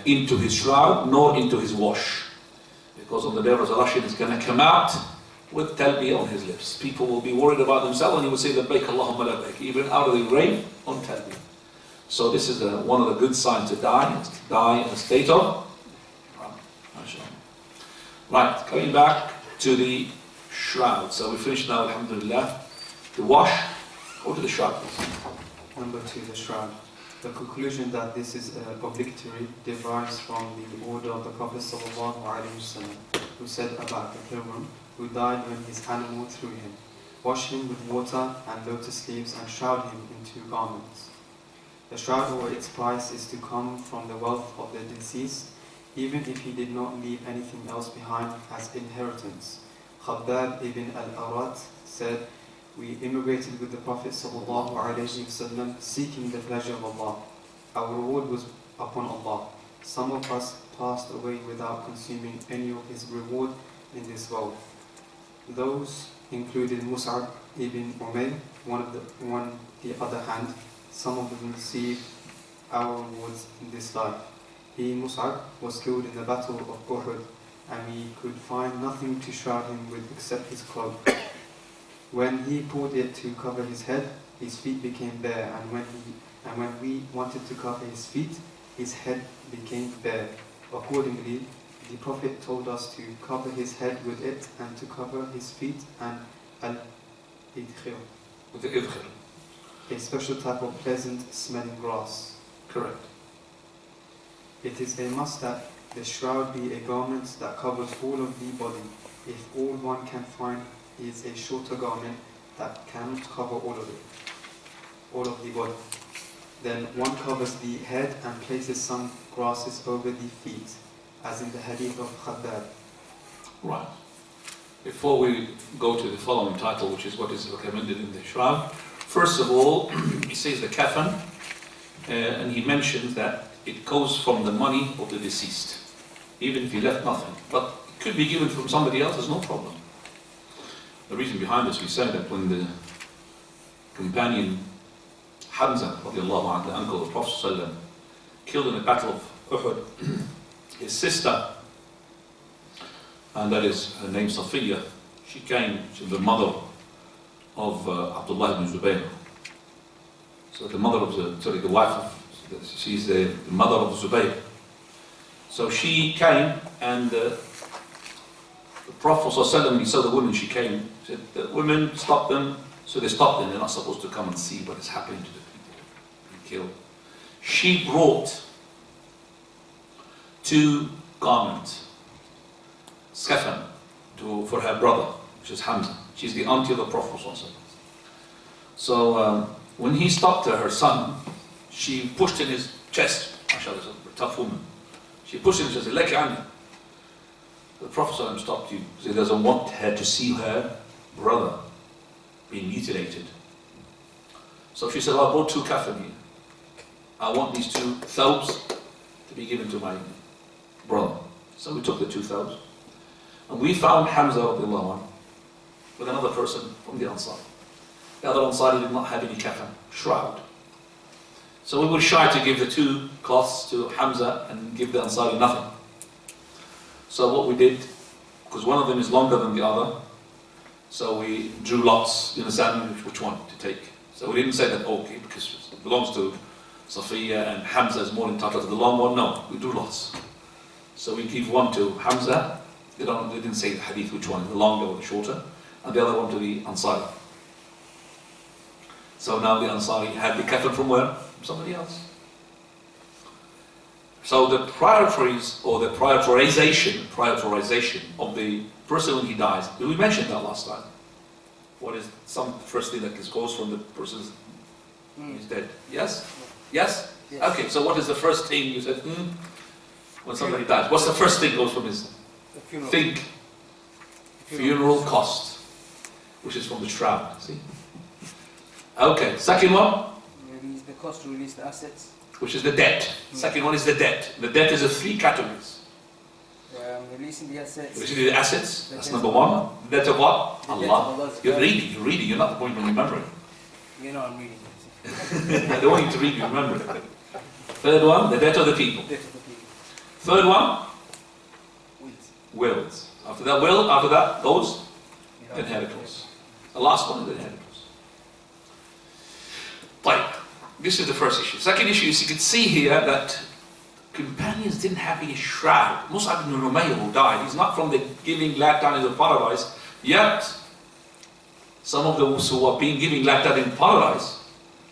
into his shroud, nor into his wash. Because on the day of resurrection, he's going to come out with talbiyah on his lips. People will be worried about themselves, and he will say, labbaik Allahumma labbaik, even out of the grave on talbiyah. So this is one of the good signs to die, is to die in a state of right, coming back to the shroud. So we finished now, alhamdulillah. The wash, go to the shroud, please. Number 2, the shroud. The conclusion that this is obligatory derives from the order of the Prophet ﷺ, who said about the pilgrim who died when his animal threw him, wash him with water and lotus leaves and shroud him in 2 garments. The shroud or its price is to come from the wealth of the deceased, even if he did not leave anything else behind as inheritance. Khabbab ibn al-Arat said, we immigrated with the Prophet ﷺ seeking the pleasure of Allah. Our reward was upon Allah. Some of us passed away without consuming any of his reward in this world. Those included Mus'ab ibn Umayr. On the other hand, some of them received our rewards in this life. He, Mus'ab, was killed in the battle of Uhud, and we could find nothing to shroud him with except his cloak. When he pulled it to cover his head, his feet became bare, and when we wanted to cover his feet, his head became bare. Accordingly, the Prophet told us to cover his head with it and to cover his feet and al-idkhir, With the idkhir. A special type of pleasant smelling grass. Correct. It is a must that the shroud be a garment that covers all of the body. If all one can find is a shorter garment that cannot cover all of the body, then one covers the head and places some grasses over the feet, as in the hadith of Khabbab. Right. Before we go to the following title, which is what is recommended in the shroud, first of all, he says the kafan, and he mentions that it goes from the money of the deceased, even if he left nothing. But it could be given from somebody else, there's no problem. The reason behind this, we say that when the companion Hamza, the uncle of the Prophet ﷺ, killed in the battle of Uhud, his sister, and that is her name Safiya, she came to the mother of Abdullah ibn Zubayr. So the mother of the wife of, she's the mother of Zubayr. So she came, and the Prophet ﷺ, he saw the women, she came, said, the women, stop them. So they stopped them, they're not supposed to come and see what is happening to the people being killed. She brought 2 garments, skafan, for her brother, which is Hamza. She's the auntie of the Prophet ﷺ. So when he stopped her son, she pushed in his chest. MashaAllah, a tough woman. She pushed in his chest, said, Leki Ani. The Prophet ﷺ stopped you because he doesn't want her to see her brother being mutilated. So she said, I brought 2 kafan here. I want these 2 thawbs to be given to my brother. So we took the 2 thawbs. And we found Hamza with another person from the Ansar. The other Ansari did not have any kafan, shroud. So we were shy to give the 2 cloths to Hamza and give the Ansari nothing. So what we did, because one of them is longer than the other, so we drew lots, you understand which one to take. So we didn't say that, okay, because it belongs to Safiya and Hamza is more entitled to the long one. No, we drew lots. So we give one to Hamza, they didn't say the hadith which one, the longer or the shorter, and the other one to the Ansari. So now the Ansari had the kafan from where? From somebody else. So the priorities, or the prioritization of the person when he dies, we mentioned that last time. What is some first thing that goes from the person's who's dead? Yes? Yes? Yes? Okay, so what is the first thing you said, when somebody dies? What's the first thing goes from his The funeral. think? Funeral cost, which is from the shroud. See? Okay, second one. Release the cost to release the assets. Which is the debt. Second one is the debt. The debt is of three categories. Releasing the assets. Releasing the assets, that's number one. The debt of what? Allah. You're reading, you're not the point of remembering. You know I'm reading. I don't want you to read, you remember it. Third one, the debt of the people. Third one, wills. After that goes inheritance. The last one is the inheritance. Right. This is the first issue. Second issue is you can see here that companions didn't have a shroud. Mus'ab ibn Umayr who died, he's not from the giving glad tidings of paradise, yet some of those who are being given glad tidings in paradise,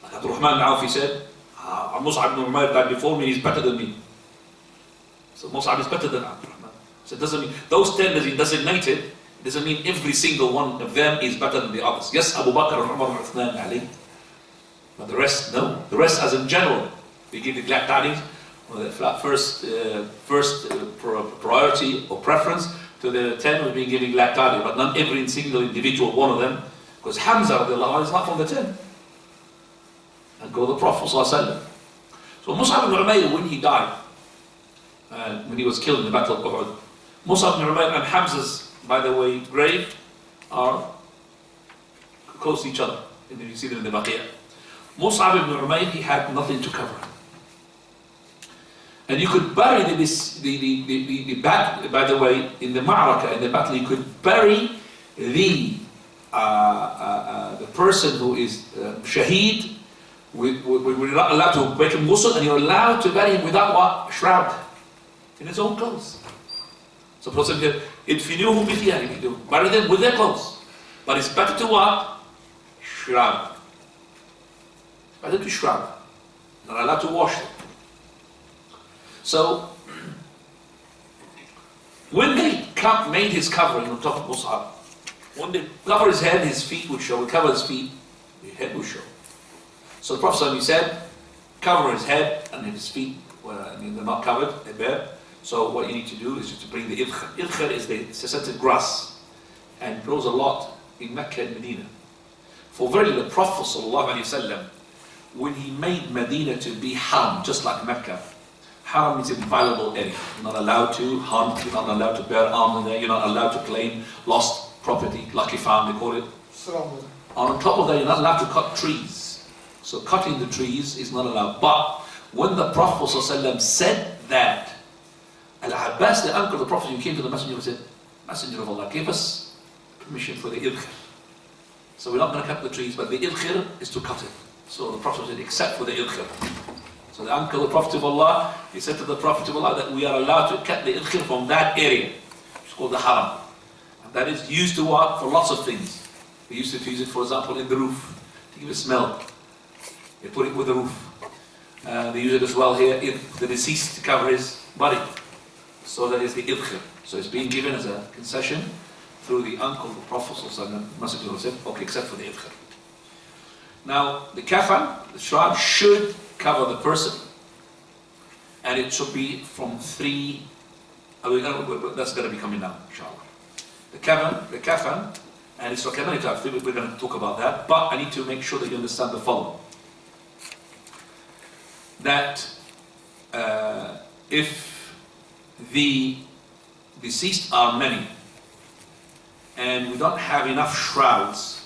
like Abdurrahman al-Awfi said, Mus'ab ibn Umayr died before me, he's better than me. So Mus'ab is better than Abdurrahman. So it doesn't mean, those 10 that he designated, it doesn't mean every single one of them is better than the others. Yes, Abu Bakr, Umar, Uthman, Ali. But the rest, no. The rest as in general. We give the glad tidings, first priority or preference to the 10 who have been giving glad tidings, but not every single individual one of them. Because Hamza is not from the 10. And go the Prophet ﷺ. So Mus'ab ibn Umayr, when he died, when he was killed in the Battle of Uhud, Mus'ab ibn Umayr and Hamza's, by the way, grave are close to each other. And you see them in the Baqiyah. Mus'ab ibn Umayr, he had nothing to cover. And you could bury the battle, by the way, in the Ma'raka, in the battle, you could bury the person who is shaheed. We're not allowed to make him ghusl, and you're allowed to bury him without what? Shroud. In his own clothes. So Prophet said, idfinuhum bi thiyabihim, bury them with their clothes. But it's better to what? Shroud. Better to shroud. Not allowed to wash them. So, when they made his covering on top of Mus'ab, when they cover his head, his feet would show. We cover his feet, his head would show. So the Prophet said, cover his head and his feet, they're not covered, they're bare. So what you need to do is to bring the idkhir. Idkhir is the scented grass and grows a lot in Mecca and Medina. For verily the Prophet ﷺ, when he made Medina to be haram, just like Mecca, haram is an inviolable area. You're not allowed to hunt, you're not allowed to bear arms in there, you're not allowed to claim lost property, lucky found, they call it. On top of that, you're not allowed to cut trees. So cutting the trees is not allowed. But when the Prophet ﷺ said that, Al-Abbas, the uncle of the Prophet, came to the Messenger and said, Messenger of Allah, give us permission for the idkhir. So we're not going to cut the trees, but the idkhir is to cut it. So the Prophet said, except for the idkhir. So the uncle of the Prophet of Allah, he said to the Prophet of Allah that we are allowed to cut the idkhir from that area, which is called the haram. And that is used to what? For lots of things. We used to use it, for example, in the roof, to give it a smell. They put it with the roof. They use it as well here if the deceased to cover his body. So that is the idkhir. So it's being given as a concession through the uncle of the Prophet Messenger said, okay, except for the idkhir. Now, the kafan, the shroud, should cover the person. And it should be from 3, that's going to be coming now, inshallah. The kafan, and it's okay, many times, we're going to talk about that, but I need to make sure that you understand the following. That if the deceased are many, and we don't have enough shrouds,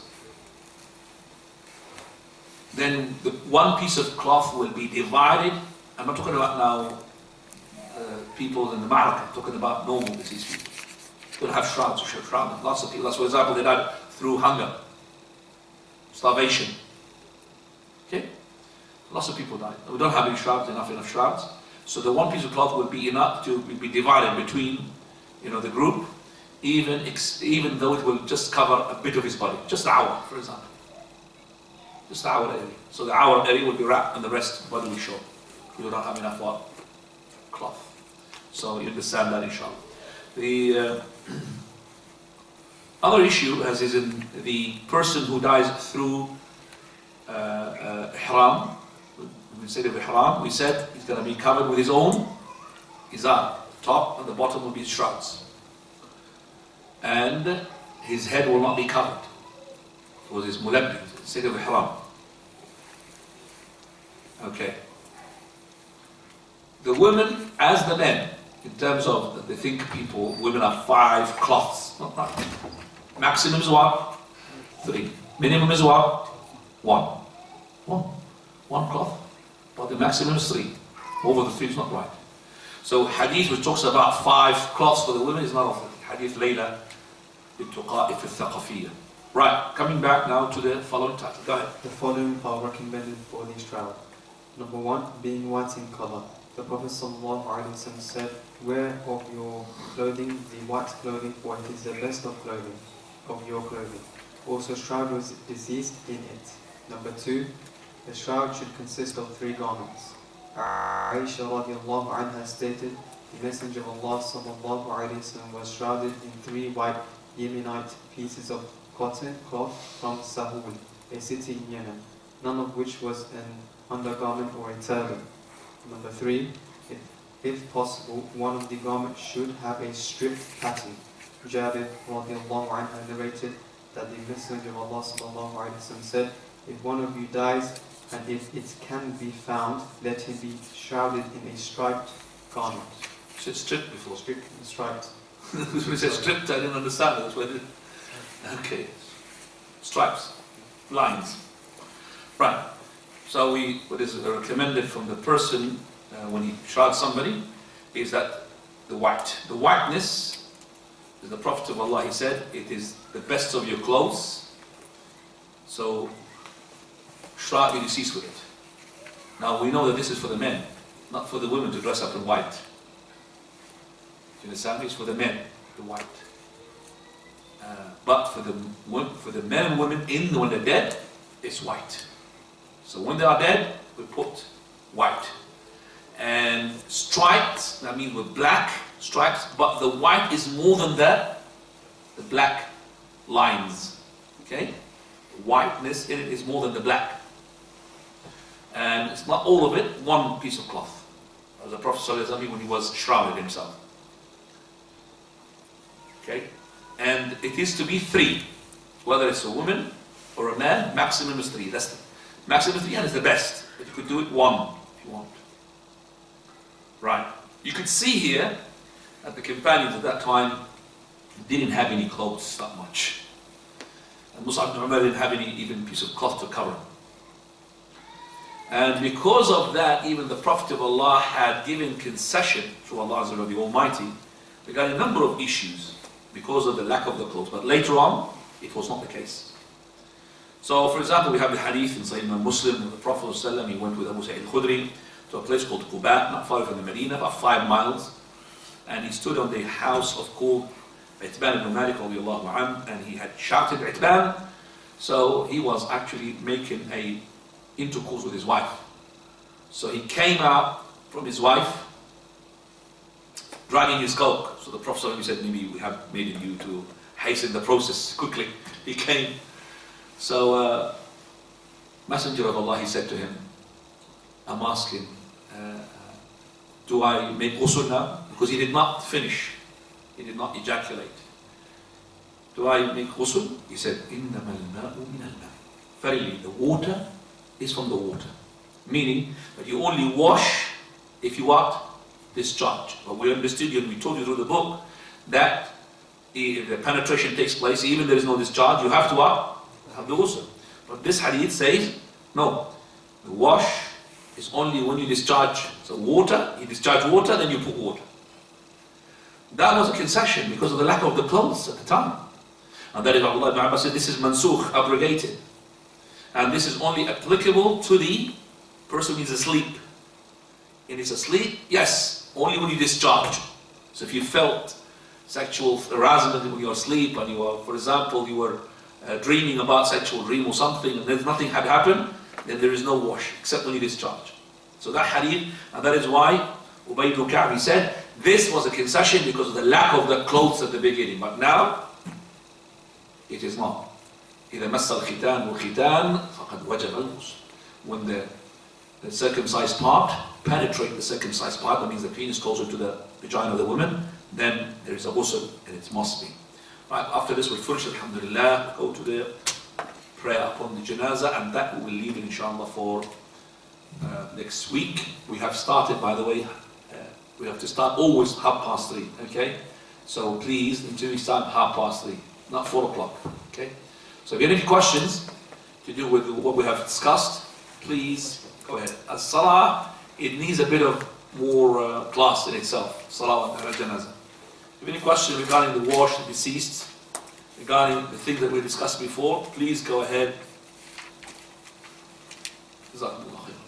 then the one piece of cloth will be divided. I'm not talking about now people in the Ma'raka, I'm talking about normal deceased people. They don't have shrouds, lots of people. That's for example, they died through hunger, starvation. Okay? Lots of people died. We don't have any shrouds, enough shrouds. So the one piece of cloth would be enough to be divided between, the group, even though it will just cover a bit of his body, just the hour, for example. Just the hour area. So the hour area will be wrapped and the rest body will show. We don't have enough what? Cloth. So you understand that, inshallah. The other issue is in the person who dies through ihram. Instead of ihram, we said he's going to be covered with his own izar. Top and the bottom will be shrouds. And his head will not be covered. It was his mulabbid, state of ihram. Okay. The women as the men, in terms of that they think women are 5 cloths. Not right. Maximum is what? 3. Minimum is what? 1. 1 cloth. But the maximum is 3. Over the 3 is not right. So hadith which talks about 5 cloths for the women is not authentic. Hadith Layla bint Qa'if al-Thaqafiyya. Right, coming back now to the following title. Go ahead. The following are recommended for the shroud. Number 1, being white in color. The Prophet ﷺ said, wear of your clothing the white clothing, for it is the best of your clothing. Also shroud was deceased in it. Number 2, the shroud should consist of 3 garments. Aisha radiallahu anha stated, the Messenger of Allah sallallahu alayhi wa sallam was shrouded in 3 white Yemenite pieces of cotton cloth from Sahul, a city in Yemen, none of which was an undergarment or a turban. Number 3, if possible, one of the garments should have a stripped pattern. Jabir radiallahu anha narrated that the Messenger of Allah sallallahu alayhi wa sallam said, if one of you dies and if it can be found, let him be shrouded in a striped garment. You said stripped before. Stripped and striped. When you said stripped, I didn't understand. That's what it is. Okay. Stripes. Lines. Right. So what is recommended from the person when he shrouds somebody is that the whiteness is the Prophet of Allah, he said, it is the best of your clothes. So shroud your deceased with it. Now we know that this is for the men, not for the women to dress up in white. Do you understand? It's for the men, the white. But for the men and women when they're dead, it's white. So when they are dead, we put white. And striped, that means with black stripes, but the white is more than the black lines. Okay? The whiteness in it is more than the black. And it's not all of it, one piece of cloth. As the Prophet ﷺ when he was shrouded himself. Okay? And it is to be 3. Whether it's a woman or a man, maximum is 3. That's the maximum 3 and is the best. But you could do it 1 if you want. Right. You could see here that the companions at that time didn't have any clothes that much. And Mus'ab ibn Umar didn't have any even piece of cloth to cover him. And because of that, even the Prophet of Allah had given concession through Allah Azza wa Jalla, the Almighty regarding a number of issues because of the lack of the clothes. But later on, it was not the case. So, for example, we have the hadith in Sahih Muslim where the Prophet ﷺ, he went with Abu Sa'id al-Khudri to a place called Quba, not far from the Medina, about 5 miles. And he stood on the house of called Itban ibn Malik radiallahu anhu, and he had shouted Itban. So he was actually making a intercourse with his wife. So he came out from his wife dragging his cloak. So the Prophet ﷺ said, maybe we have made you to hasten the process quickly. He came. So Messenger of Allah, he said to him, I'm asking, do I make ghusl now? Because he did not finish. He did not ejaculate. Do I make ghusl? He said, إِنَّمَا الْمَاءُ مِنَ الْمَاءِ. Verily, the water is from the water. Meaning that you only wash if you what? Discharge. But we understood and we told you through the book that if the penetration takes place, even if there is no discharge, you have to what? Have the ghusl. But this hadith says, no. The wash is only when you discharge. So water, you discharge water, then you put water. That was a concession because of the lack of the clothes at the time. And that is what Allah ibn Abbas said, this is mansukh, abrogated. And this is only applicable to the person who is asleep. And he's asleep, yes, only when you discharge. So if you felt sexual arousal when you were asleep and you were, for example, you were dreaming about sexual dream or something and then nothing had happened, then there is no wash except when you discharge. So that hadith, and that is why Ubay ibn Ka'b said, this was a concession because of the lack of the clothes at the beginning. But now, it is not. إِذَا مَسَّ الْخِتَانُ وَالْخِتَانُ فَقَدْ وَجَبَ الْغُسْلُ. When the circumcised part penetrate the circumcised part, that means the penis closer to the vagina of the woman, then there is a ghusl and it must be. Right, after this we'll finish, alhamdulillah, go to the prayer upon the Janaza, and that we will leave it inshallah for next week. We have started, by the way, we have to start always 3:30, okay? So please, in 2 weeks time, 3:30, not 4 o'clock, okay? So if you have any questions to do with what we have discussed, please go ahead. As-salah, it needs a bit of more class in itself, salah and janaza. If you have any questions regarding the wash, the deceased, regarding the things that we discussed before, please go ahead.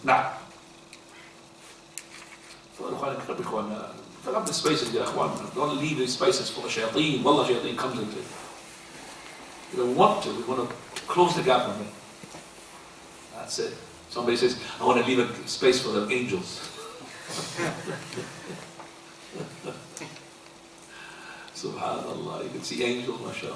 Now, fill up the spaces, ya ikhwan. Don't leave these spaces for the shayateen. Wallah, shayateen comes into it. We don't want to. We want to close the gap on it. That's it. Somebody says, I want to leave a space for the angels. Subhanallah, you can see angels, mashallah.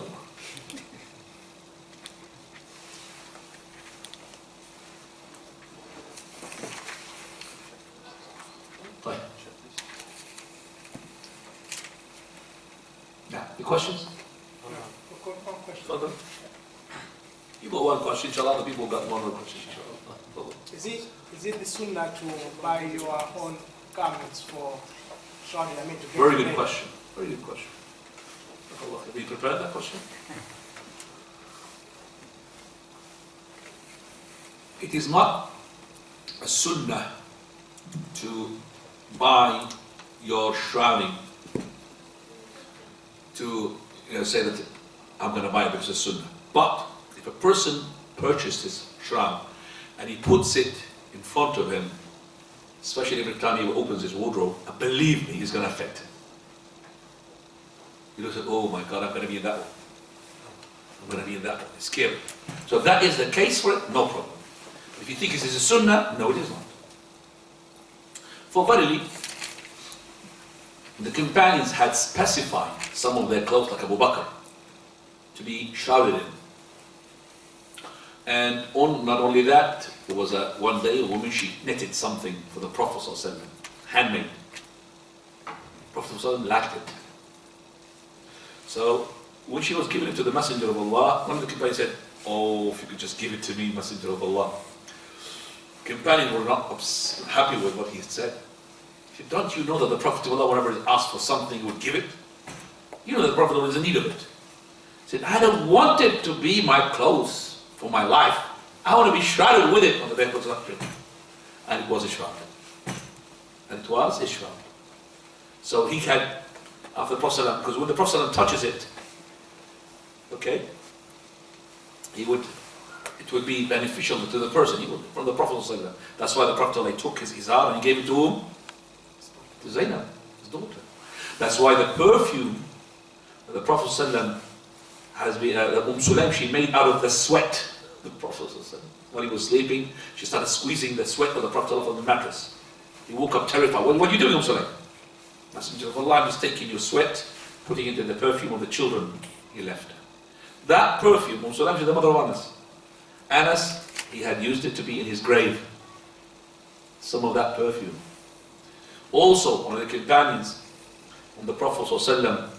Right. Now, any questions? One question. Further? You got one question, inshallah, other people got one more question, inshallah. Is it the sunnah to buy your own garments for shrouding? I mean, to get Very good ready? question. Very good question. Have you prepared that question? It is not a sunnah to buy your shrouding to say that I'm going to buy it because it's sunnah. But if a person purchased his shroud and he puts it in front of him, especially every time he opens his wardrobe, believe me, he's going to affect him. He looks at, oh my God, I'm going to be in that one. I'm going to be in that one. It's scary. So if that is the case for it, no problem. If you think this is a sunnah, no, it is not. For verily, the companions had specified some of their clothes, like Abu Bakr, to be shrouded in. And not only that, there was one day a woman, she knitted something for the Prophet ﷺ, handmade. The Prophet ﷺ liked it. So when she was giving it to the Messenger of Allah, one of the companions said, oh, if you could just give it to me, Messenger of Allah. Companions were not happy with what he had said. He said, don't you know that the Prophet of Allah, whenever he asked for something, he would give it? You know that the Prophet was in need of it. He said, I don't want it to be my clothes for my life. I want to be shrouded with it on the day of resurrection. And it was a shroud. And it was a shroud. So he had, after the Prophet, because when the Prophet touches it, okay, it would be beneficial to the person, from the Prophet. That's why the Prophet took his izar and he gave it to whom? To Zainab, his daughter. That's why the perfume that the Prophet has been, Sulaim, she made out of the sweat of the Prophet. When he was sleeping, she started squeezing the sweat of the Prophet from the mattress. He woke up terrified. What are you doing, Sulaim? Messenger of Allah is taking your sweat, putting it in the perfume of the children he left. That perfume, Sulaim is the mother of Anas. Anas, he had used it to be in his grave. Some of that perfume. Also, one of the companions of the Prophet ﷺ,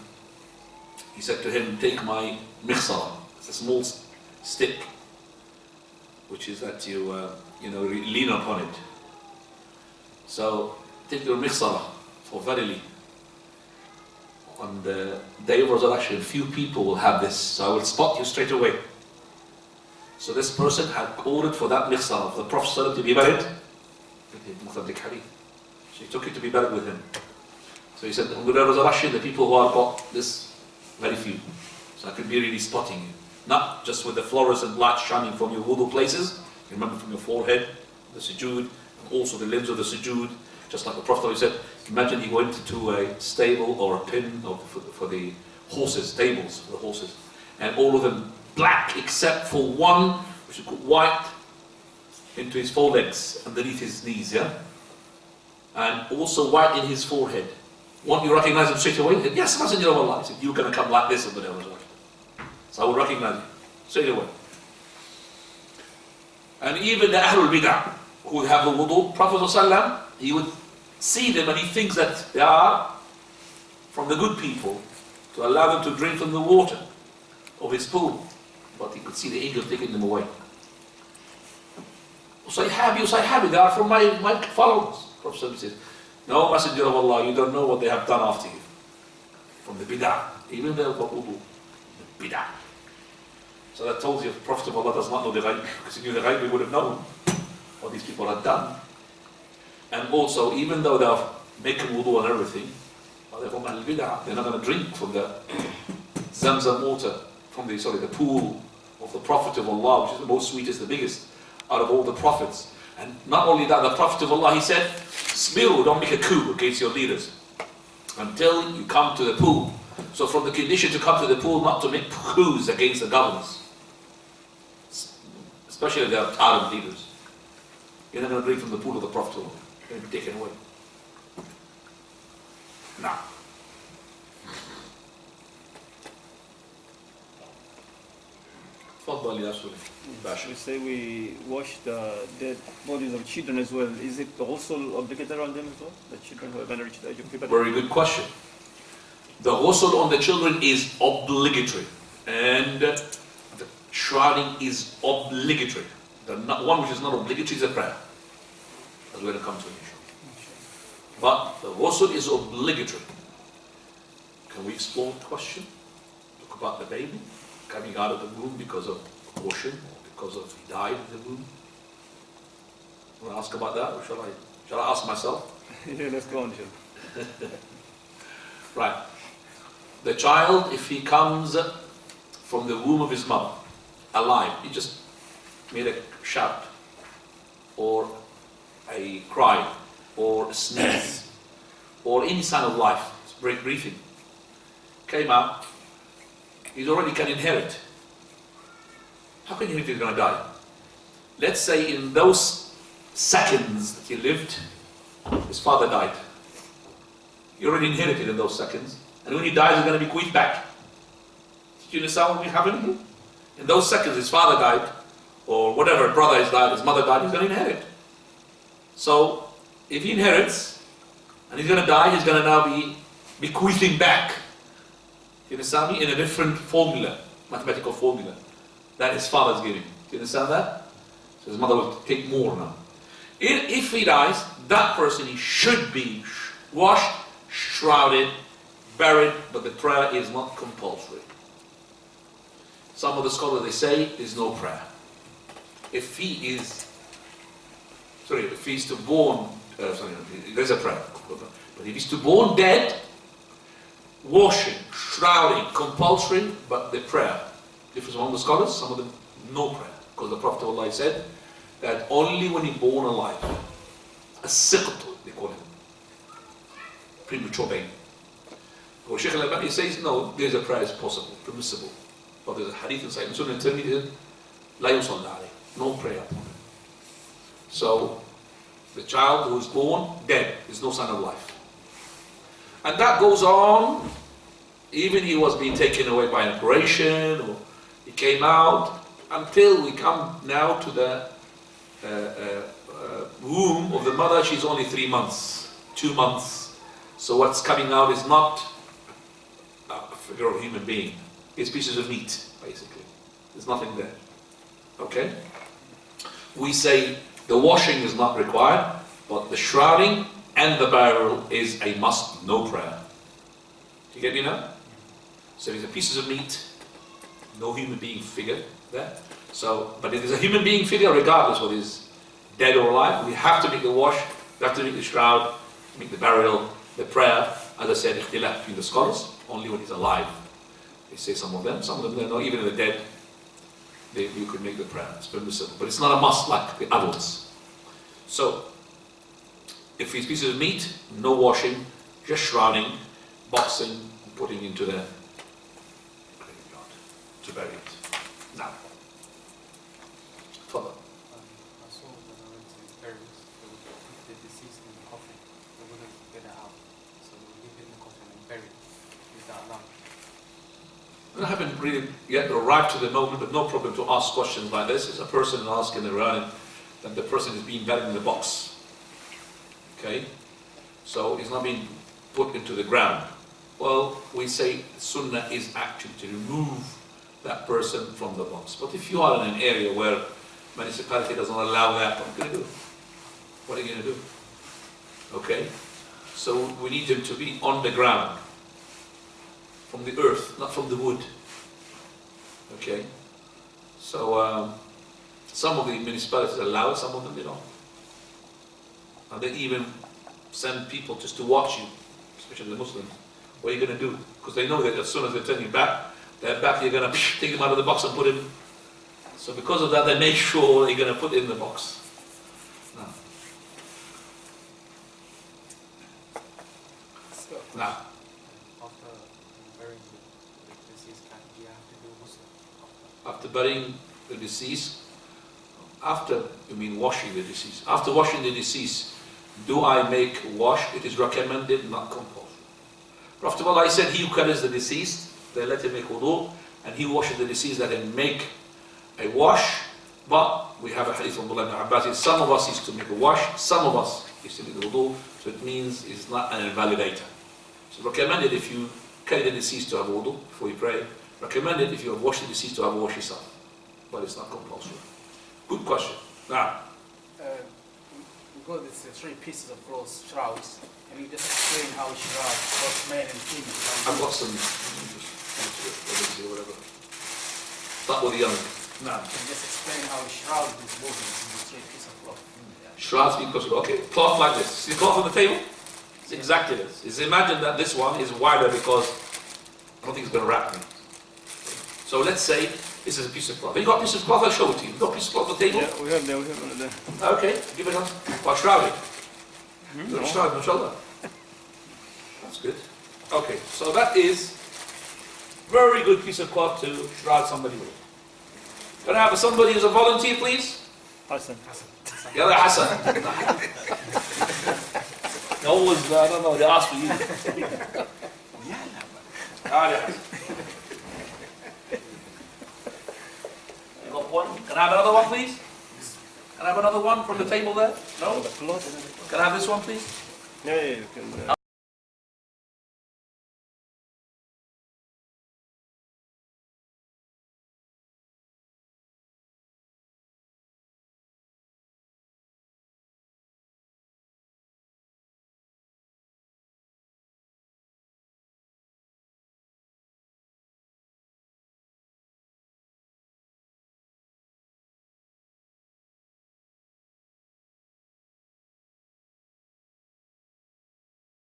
he said to him, take my mikhsara. It's a small stick, which is that you lean upon it. So, take your mikhsara, for verily, on the day of resurrection, few people will have this, so I will spot you straight away. So this person had ordered for that mikhsara of the Prophet ﷺ to be buried with him. So he took it to be buried with him. So he said, on the day of resurrection, the people who have got this, very few. So I could be really spotting you. Not just with the fluorescent light shining from your wudu places, remember from your forehead, the sujood, and also the limbs of the sujood. Just like the Prophet said, imagine he went into a stable or a pen for the horses, stables for the horses, and all of them black except for one, which is white into his forelegs, underneath his knees, yeah? And also white in his forehead. Won't you recognize him straight away? He said, yes, Messenger of Allah. He said, you're going to come like this on the day of resurrection. So I will recognize you straight away. And even the Ahlul Bid'ah, who have the wudu, Prophet ﷺ, he would see them and he thinks that they are from the good people, to allow them to drink from the water. of his pool, but he could see the angel taking them away. Suhaib, they are from my followers. Prophet says, no, Messenger of Allah, you don't know what they have done after you. From the bid'ah, even the wudu, the bid'ah. So that tells you the Prophet of Allah does not know the ghaib, because if he knew the ghaib, he would have known what these people had done. And also, even though they are making wudu and everything, they're from al-bid'ah, they're not going to drink from the Zamzam water, from the pool of the Prophet of Allah, which is the most sweetest, the biggest out of all the prophets. And not only that, the Prophet of Allah, he said, Sbiru, don't make a coup against your leaders until you come to the pool. So from the condition to come to the pool, not to make coups against the governors, especially if they are tyrant leaders. You're not going to drink from the pool of the Prophet of Allah. You're going to be taken away. Now, we say we wash the dead bodies of children as well. Is it also obligatory on them as well? The children who have reached the age of puberty? Very good question. The ghusl on the children is obligatory, and the shrouding is obligatory. The one which is not obligatory is a prayer, as we're going to come to in inshallah. But the ghusl is obligatory. Can we explore the question? Talk about the baby coming out of the womb because of abortion, or because of he died in the womb. You want to ask about that, or shall I ask myself? Yeah, let's go on, Right. The child, if he comes from the womb of his mother, alive, he just made a shout, or a cry, or a sneeze, or any sign of life, breathing, came out, he already can inherit. How can he inherit if he's going to die? Let's say in those seconds that he lived, his father died. He already inherited in those seconds. And when he dies, he's going to be bequeathed back. Did you understand what happened here? In those seconds, his father died, or whatever, brother has died, his mother died, he's going to inherit. So, if he inherits, and he's going to die, he's going to now be bequeathing back. You understand me? In a different formula, mathematical formula, that his father's giving. Do you understand that? So his mother will take more now. If he dies, that person, he should be washed, shrouded, buried, but the prayer is not compulsory. Some of the scholars, they say there's no prayer. If he's to born, there's a prayer. But if he's to born dead, washing, shrouding, compulsory, but the prayer. Difference among the scholars, some of them no prayer. Because the Prophet of Allah said that only when he's born alive, a siqt, they call him, premature baby. Or Shaykh al-Albani says, no, there's a prayer is possible, permissible. But there's a hadith in Sahih Sunnah Tirmidhi, la yusalla alayh, no prayer upon him. So, the child who is born dead is no sign of life. And that goes on, even he was being taken away by an operation, or he came out, until we come now to the womb of the mother. She's only 3 months, 2 months. So what's coming out is not a figure of a human being. It's pieces of meat, basically. There's nothing there. Okay? We say the washing is not required, but the shrouding and the burial is a must, no prayer. Do you get me now? So these are pieces of meat, no human being figure there. So, but if there's a human being figure, regardless whether he's dead or alive, we have to make the wash, we have to make the shroud, make the burial, the prayer. As I said, ikhtilaf between the scholars, only when he's alive. They say some of them they're not, even in the dead, you could make the prayer, it's permissible. But it's not a must like the adults. So, if it's pieces of meat, no washing, just shrouding, boxing, putting into the graveyard to bury it. Now, further. I saw when I went to burials, they would put the deceased in the coffin. They wouldn't get it out. So they would leave it in the coffin and bury it. Is that allowed? I haven't really yet arrived to the moment, but no problem to ask questions like this. It's a person asking around that the person is being buried in the box. Okay? So it's not being put into the ground. Well, we say sunnah is actually to remove that person from the box. But if you are in an area where municipality doesn't allow that, what are you going to do? What are you going to do? Okay? So we need him to be on the ground, from the earth, not from the wood. Okay? So some of the municipalities allow it, some of them they don't. And they even send people just to watch you, especially the Muslims. What are you going to do? Because they know that as soon as they turn you back, they're back, you're going to take them out of the box and put him. So because of that, they make sure you're going to put it in the box. Now, After burying the deceased, do you have to do ghusl? after burying the deceased, after, you mean washing the deceased. After washing the deceased, do I make wash? It is recommended, not compulsory. Prophet of Allah said, he who carries the deceased, they let him make wudu, and he who washes the deceased, let him make a wash. But we have a hadith from Abdullah ibn Abbas, some of us used to make a wash, some of us used to make the wudu, so it means it's not an invalidator. So recommended if you carry the deceased to have wudu before you pray, recommended if you have washed the deceased to have a wash yourself, but it's not compulsory. Good question. Now, We got these three pieces of clothes, shrouds, and you just explain how shroud both men and female. I've got some, whatever. Start with the young. Now, Can you just explain how shroud is moving in these three pieces of cloth? shrouds because, okay, cloth like this. See the cloth on the table? It's exactly this. Is imagine that this one is wider because I don't think it's going to wrap me. So let's say this is a piece of cloth. Have you got a piece of cloth? I'll show it to you. You got a piece of cloth on the table? Yeah, we have one there. Okay, give it on. Well, shrouded. Good shroud, mashallah. That's good. Okay, so that is very good piece of cloth to shroud somebody with. Can I have somebody who's a volunteer, please? Hassan. Yeah, Hassan. No one's, I don't know, they asked for you. Yeah. You got one? Can I have another one, please? Can I have another one from the table there? No? Can I have this one, please? Yeah, you can.